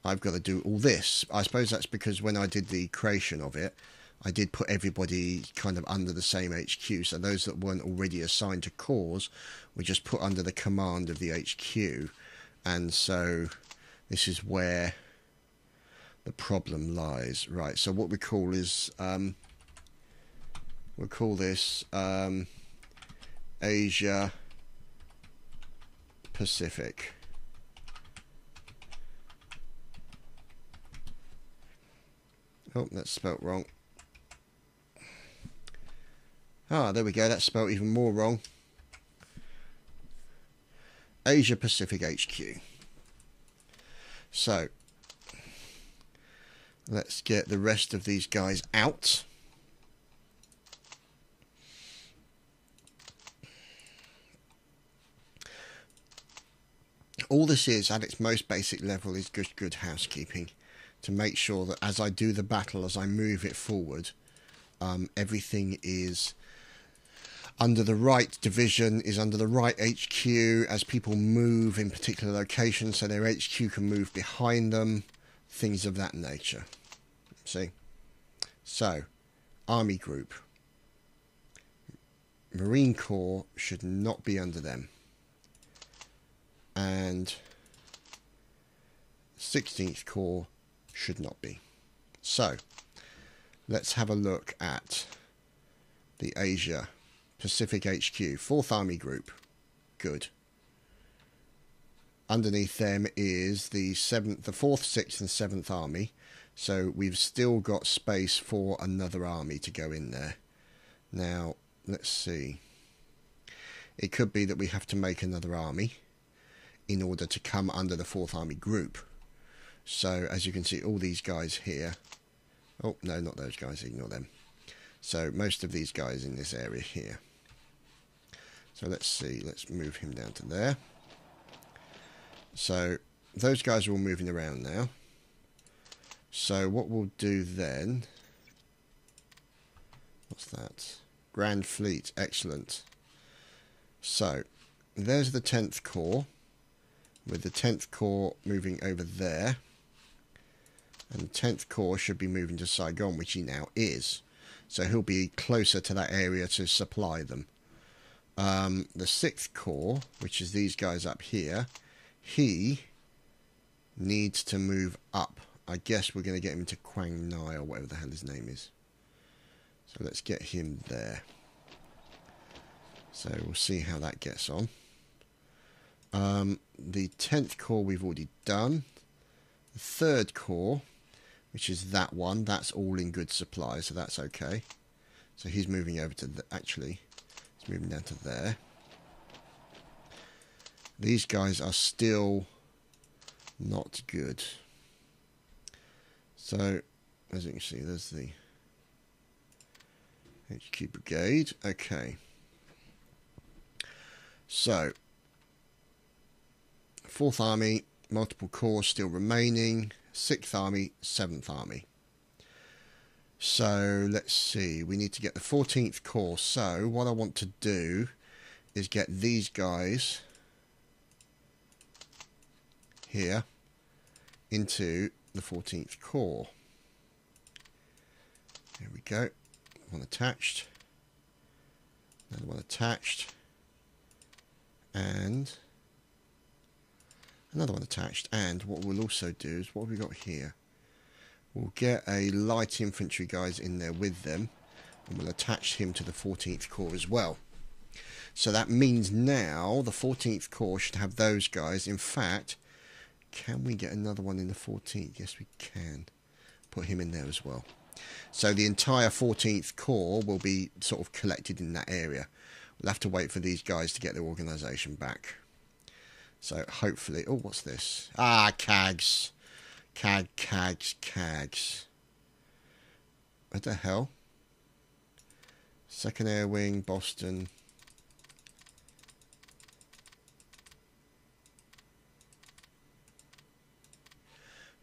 I've got to do all this. I suppose that's because when I did the creation of it, I did put everybody kind of under the same HQ, so those that weren't already assigned to cores were just put under the command of the HQ, and so this is where the problem lies. Right, so what we call is, we'll call this Asia Pacific. Oh, that's spelt wrong. Ah, there we go, that's spelt even more wrong. Asia Pacific HQ. So, let's get the rest of these guys out. All this is, at its most basic level, is good housekeeping. To make sure that as I do the battle, as I move it forward, everything is under the right division, is under the right HQ, as people move in particular locations, so their HQ can move behind them, things of that nature. See? So, Army Group. Marine Corps should not be under them. And 16th Corps should not be. So, let's have a look at the Asia Pacific HQ. 4th Army Group. Good. Underneath them is the 4th, 6th and 7th Army. So we've still got space for another army to go in there. Now, let's see. It could be that we have to make another army in order to come under the 4th Army Group. So, as you can see, all these guys here. Oh, no, not those guys. Ignore them. So, most of these guys in this area here. So, let's see. Let's move him down to there. So, those guys are all moving around now. So, what we'll do then... What's that? Grand Fleet. Excellent. So, there's the 10th Corps. With the 10th Corps moving over there. And the 10th Corps should be moving to Saigon, which he now is. So he'll be closer to that area to supply them. The 6th Corps, which is these guys up here, he needs to move up. I guess we're going to get him to Quang Nai or whatever the hell his name is. So let's get him there. So we'll see how that gets on. The 10th Corps we've already done. The 3rd Corps, which is that one, that's all in good supply, so that's okay. So he's moving over to actually, he's moving down to there. These guys are still not good. So, as you can see, there's the HQ Brigade. Okay. So, 4th Army, multiple corps still remaining. 6th Army, 7th Army. So, let's see. We need to get the 14th Corps. So, what I want to do is get these guys here into the 14th Corps. There we go. One attached. Another one attached. And another one attached. And what we'll also do is, what have we got here? We'll get a light infantry guys in there with them, and we'll attach him to the 14th Corps as well. So that means now the 14th Corps should have those guys. In fact, can we get another one in the 14th? Yes, we can. Put him in there as well. So the entire 14th Corps will be sort of collected in that area. We'll have to wait for these guys to get their organisation back. So hopefully... Oh, what's this? Ah, CAGs. CAGs. What the hell? 2nd Air Wing, Boston.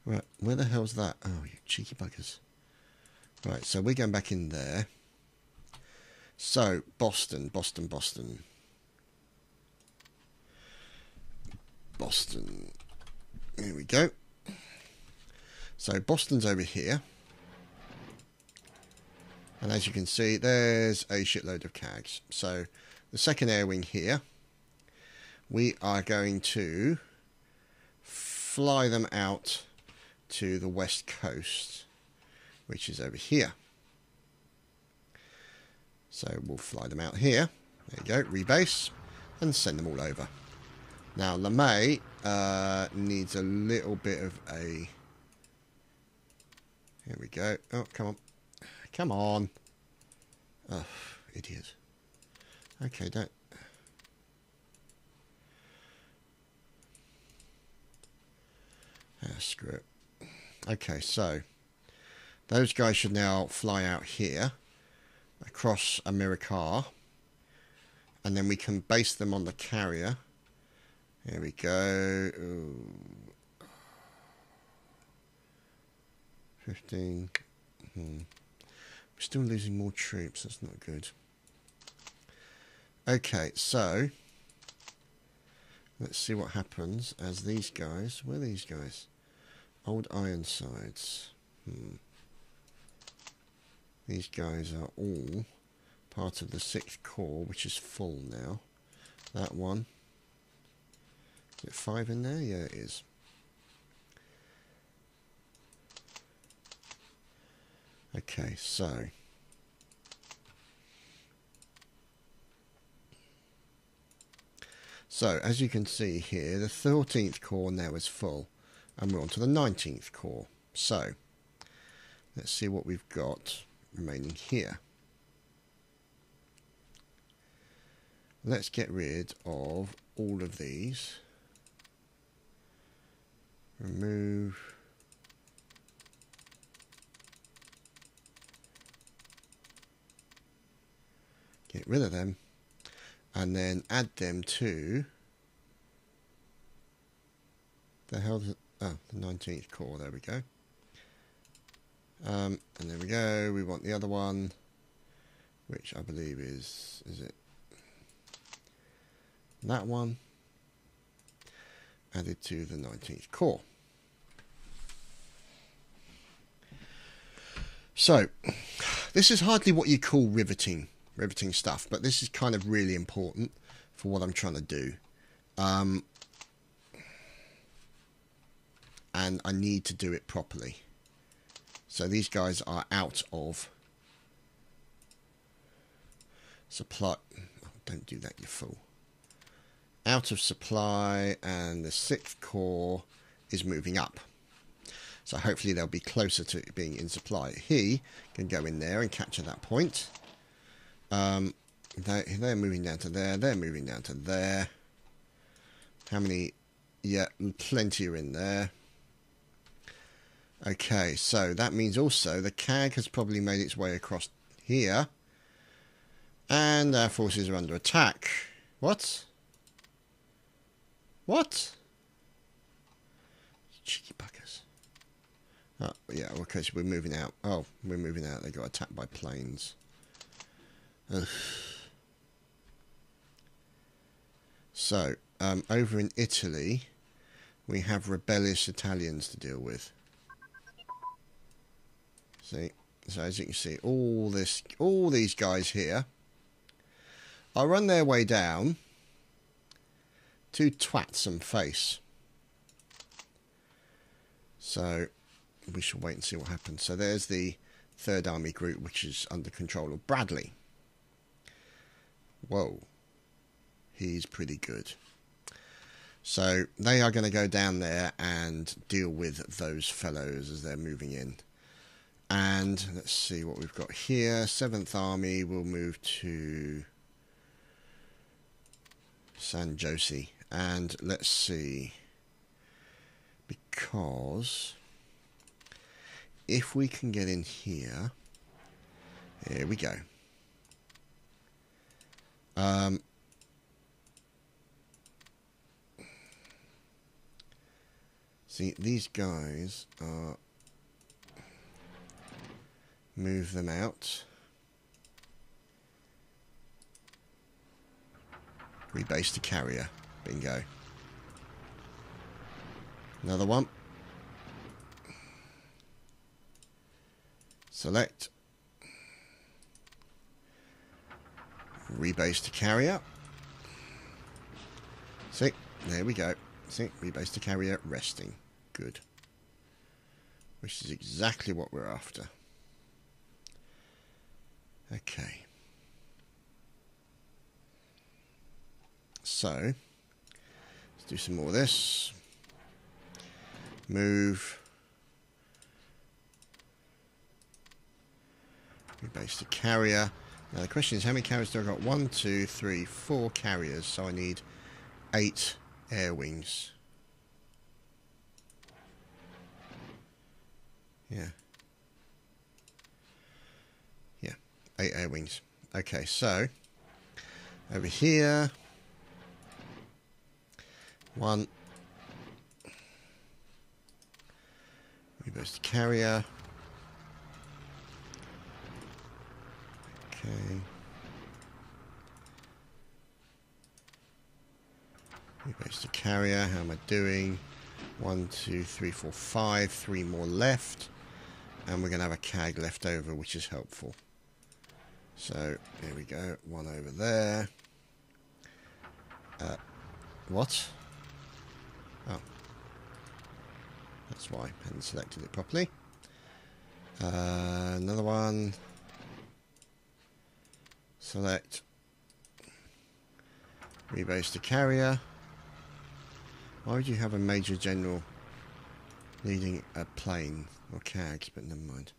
Right, where the hell's that? Oh, you cheeky buggers. Right, so we're going back in there. So, Boston. Here we go. So, Boston's over here. And as you can see, there's a shitload of CAGs. So, the second air wing here, we are going to fly them out to the west coast, which is over here. So we'll fly them out here. There you go, rebase, and send them all over. Now LeMay needs a little bit of a... Here we go. Oh, come on. Come on. Oh, idiot. Okay, don't... screw it. Okay, so those guys should now fly out here across America, and then we can base them on the carrier. Here we go. Ooh. 15. We're still losing more troops. That's not good. Okay, so let's see what happens as these guys... Where are these guys? Old Ironsides. These guys are all part of the 6th Corps, which is full now. That one. Is it 5 in there? Yeah, it is. Okay, so... So, as you can see here, the 13th Corps now is full. And we're on to the 19th Corps. So, let's see what we've got remaining here. Let's get rid of all of these. Remove. Get rid of them. And then add them to... The hell... Oh, the 19th Corps, there we go. And there we go, we want the other one, which I believe is it that one, added to the 19th Corps. So, this is hardly what you call riveting stuff, but this is kind of really important for what I'm trying to do. And I need to do it properly. So these guys are out of supply. Oh, don't do that, you fool. Out of supply, and the 6th Corps is moving up. So hopefully they'll be closer to being in supply. He can go in there and capture that point. They're moving down to there. They're moving down to there. How many? Yeah, plenty are in there. Okay, so that means also the CAG has probably made its way across here. And our forces are under attack. What? What? Cheeky buggers. Oh, yeah, okay, so we're moving out. Oh, we're moving out. They got attacked by planes. Ugh. So, over in Italy, we have rebellious Italians to deal with. See, so as you can see, all these guys here are on their way down to twat some face. So we shall wait and see what happens. So there's the 3rd Army Group, which is under control of Bradley. Whoa, he's pretty good. So they are going to go down there and deal with those fellows as they're moving in. And let's see what we've got here. 7th Army will move to San Jose. And let's see. Because if we can get in here. Here we go. See, these guys are... Move them out. Rebase to carrier. Bingo. Another one. Select. Rebase to carrier. See, there we go. See, rebase to carrier, resting. Good. Which is exactly what we're after. Okay. So, let's do some more of this. Move. Rebase to carrier. Now the question is, how many carriers do I got? 1, 2, 3, 4 carriers. So I need 8 air wings. Yeah. Yeah, 8 air wings. Okay, so over here, 1. Rebase to carrier. Okay. Rebase to carrier. How am I doing? 1, 2, 3, 4, 5. 3 more left. And we're going to have a CAG left over, which is helpful. So, here we go. 1 over there. What? Oh. That's why I hadn't selected it properly. Another one. Select. Rebase to carrier. Why would you have a Major General leading a plane or CAGs? But never mind.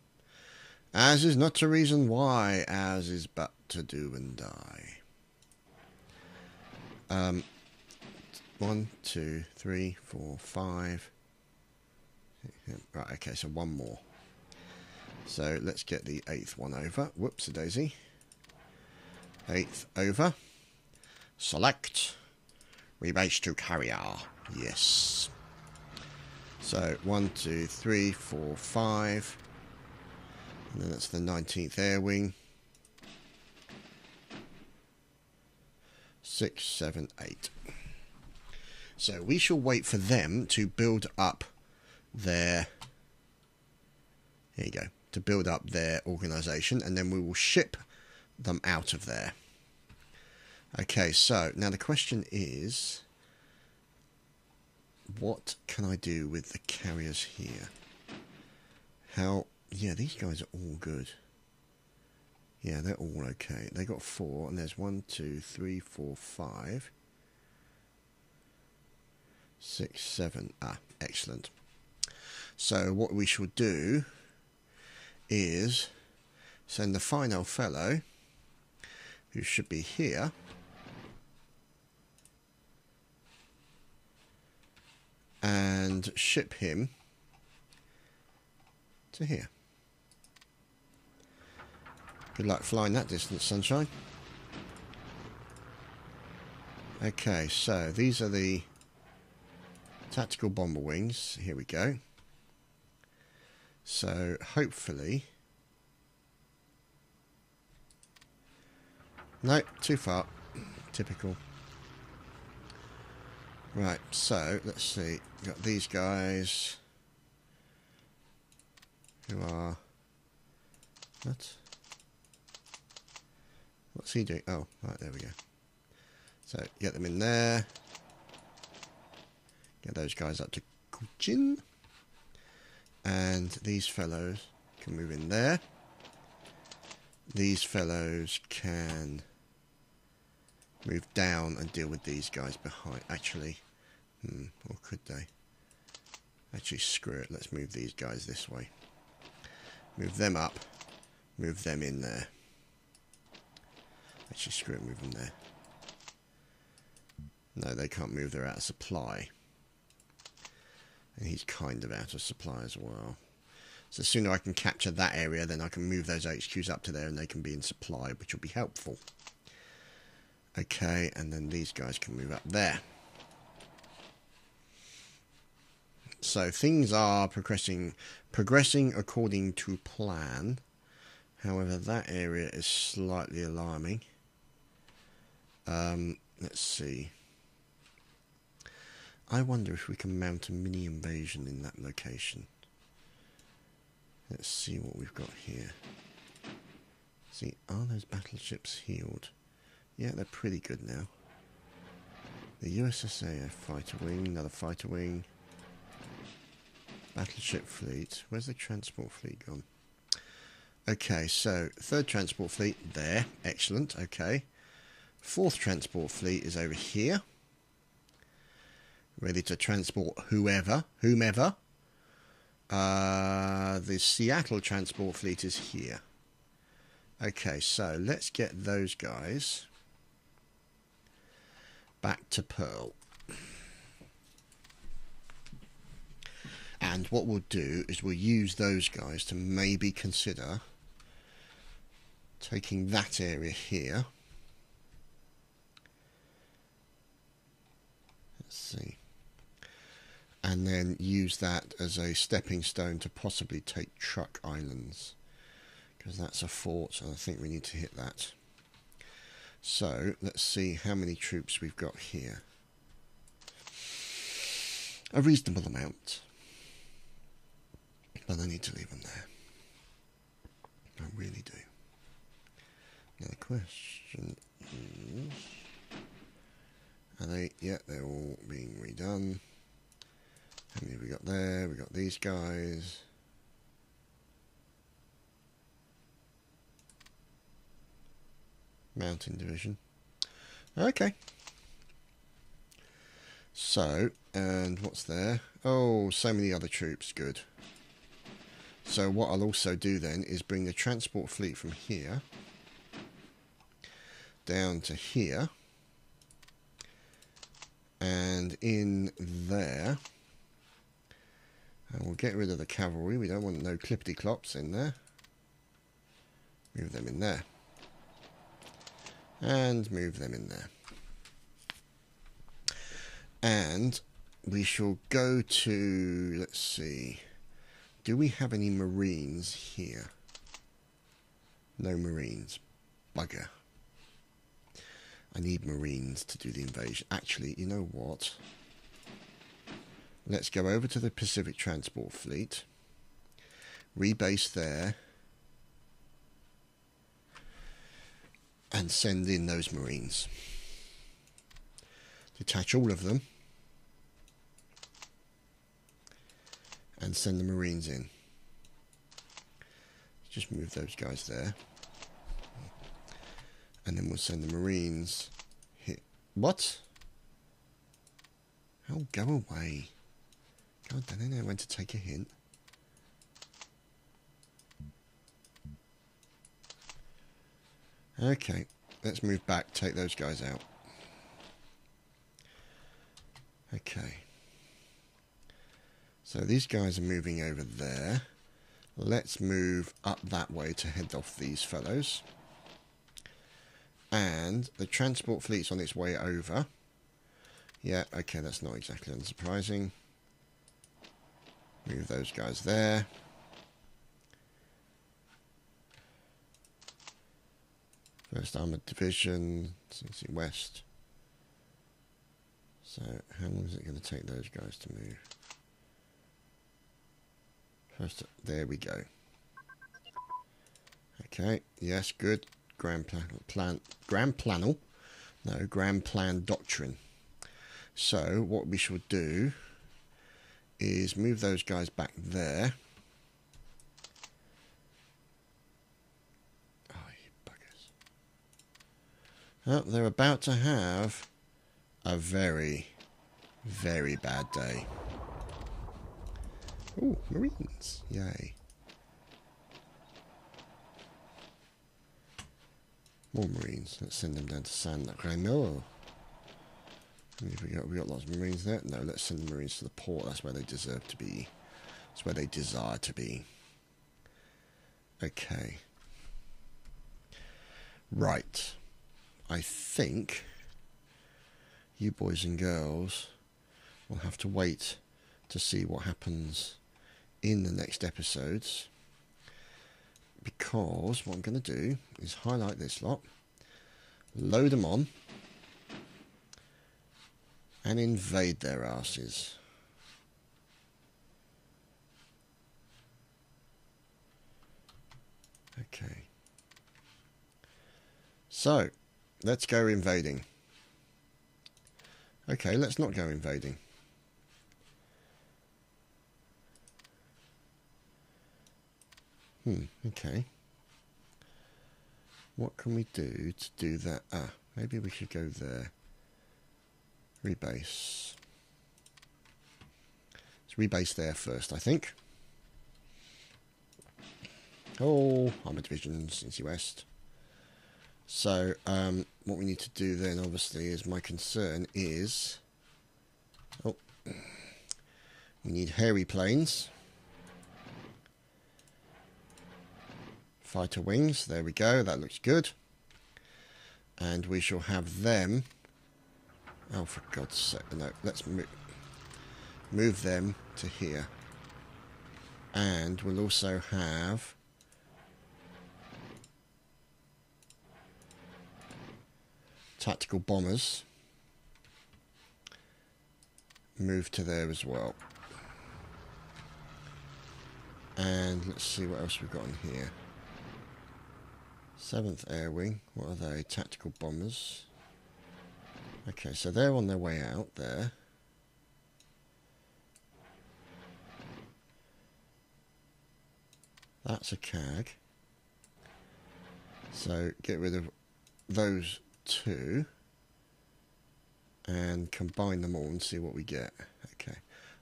As is not to reason why, as is but to do and die. 1, 2, 3, 4, 5. Right, okay, so 1 more. So let's get the 8th one over. Whoops, a daisy. 8th over. Select. Rebase to carrier. Yes. So 1, 2, 3, 4, 5. And then that's the 19th air wing. 6, 7, 8. So we shall wait for them to build up their... Here you go. To build up their organisation, and then we will ship them out of there. Okay, so now the question is, what can I do with the carriers here? How... Yeah, these guys are all good. Yeah, they're all okay. They got 4, and there's 1, 2, 3, 4, 5, 6, 7. Ah, excellent. So what we shall do is send the final fellow, who should be here, and ship him to here. Good luck flying that distance, sunshine. Okay, so these are the tactical bomber wings. Here we go. So hopefully... No, too far. Typical. Right, so let's see. We've got these guys who are... What? What's he doing? Oh, right, there we go. So, get them in there. Get those guys up to Kuchin. And these fellows can move in there. These fellows can move down and deal with these guys behind. Actually, or could they? Actually, screw it. Let's move these guys this way. Move them up. Move them in there. Actually, screw it, move them there. No, they can't move, they're out of supply. And he's kind of out of supply as well. So the sooner I can capture that area, then I can move those HQs up to there and they can be in supply, which will be helpful. Okay, and then these guys can move up there. So things are progressing according to plan. However, that area is slightly alarming. let's see. I wonder if we can mount a mini invasion in that location. Let's see what we've got here. See, are those battleships healed? Yeah, they're pretty good now. The USSA fighter wing, another fighter wing. Battleship fleet. Where's the transport fleet gone? Okay, so third transport fleet there. Excellent, okay. Fourth transport fleet is over here. Ready to transport whomever. The Seattle transport fleet is here. Okay, so let's get those guys back to Pearl. And what we'll do is we'll use those guys to maybe consider taking that area here. Let's see. And then use that as a stepping stone to possibly take Truck Islands. Because that's a fort, and I think we need to hit that. So, let's see how many troops we've got here. A reasonable amount. But I need to leave them there. I really do. Now the question is... Are they... Yeah, they're all being redone. How many have we got there? We got these guys. Mountain Division. Okay. So, and what's there? Oh, so many other troops. Good. So what I'll also do then is bring the transport fleet from here down to here. And in there... And we'll get rid of the cavalry. We don't want no clippity-clops in there. Move them in there. And move them in there. And we shall go to... Let's see. Do we have any Marines here? No Marines. Bugger. I need Marines to do the invasion. Actually, you know what? Let's go over to the Pacific Transport Fleet, rebase there, and send in those Marines. Detach all of them, and send the Marines in. Just move those guys there. And then we'll send the Marines here. What? Oh, go away. God, I don't know when to take a hint. Okay, let's move back, take those guys out. Okay. So these guys are moving over there. Let's move up that way to head off these fellows. And the transport fleet's on its way over. Yeah, okay, that's not exactly unsurprising. Move those guys there. First Armoured Division, CC West. So, how long is it going to take those guys to move? First, there we go. Okay, yes, good. Grand Plan Doctrine. So, what we shall do is move those guys back there. Oh, you buggers. Oh, they're about to have a very, very bad day. Ooh, Marines. Yay. More Marines. Let's send them down to San Remo. We got lots of Marines there. No, let's send the Marines to the port. That's where they deserve to be. That's where they desire to be. Okay. Right. I think you boys and girls will have to wait to see what happens in the next episodes, because what I'm going to do is highlight this lot, load them on, and invade their asses. Okay. So, let's go invading. Okay, let's not go invading. Okay. What can we do to do that? Ah, maybe we should go there. Rebase. Let's rebase there first, I think. Oh, Armour Divisions, Easy West. So, what we need to do then, obviously, is my concern is... Oh, we need hairy planes. Fighter wings, there we go, that looks good. And we shall have them... Oh, for God's sake, no, let's move them to here. And we'll also have... tactical bombers move to there as well. And let's see what else we've got in here. 7th Air Wing, what are they? Tactical bombers. Okay, so they're on their way out there. That's a CAG. So get rid of those two and combine them all and see what we get. Okay.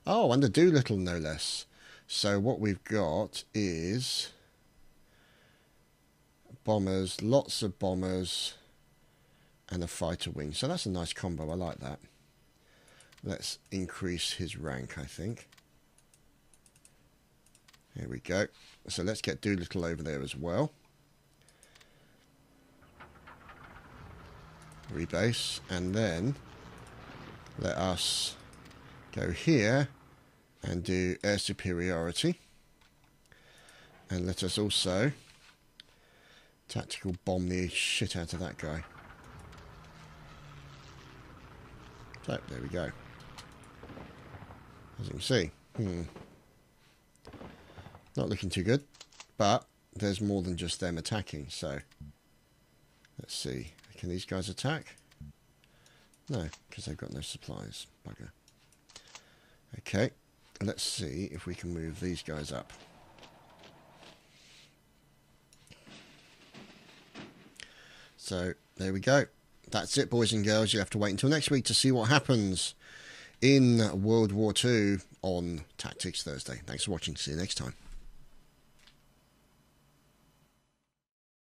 Oh, and the Doolittle no less. So what we've got is bombers, lots of bombers, and a fighter wing. So that's a nice combo. I like that. Let's increase his rank, I think. Here we go. So let's get Doolittle over there as well. Rebase, and then let us go here and do air superiority, and let us also tactical bomb the shit out of that guy. So there we go. As you can see, not looking too good, but there's more than just them attacking. So let's see. Can these guys attack? No, because they've got no supplies. Bugger. Okay, let's see if we can move these guys up. So, there we go. That's it, boys and girls. You have to wait until next week to see what happens in World War II on Tactics Thursday. Thanks for watching. See you next time.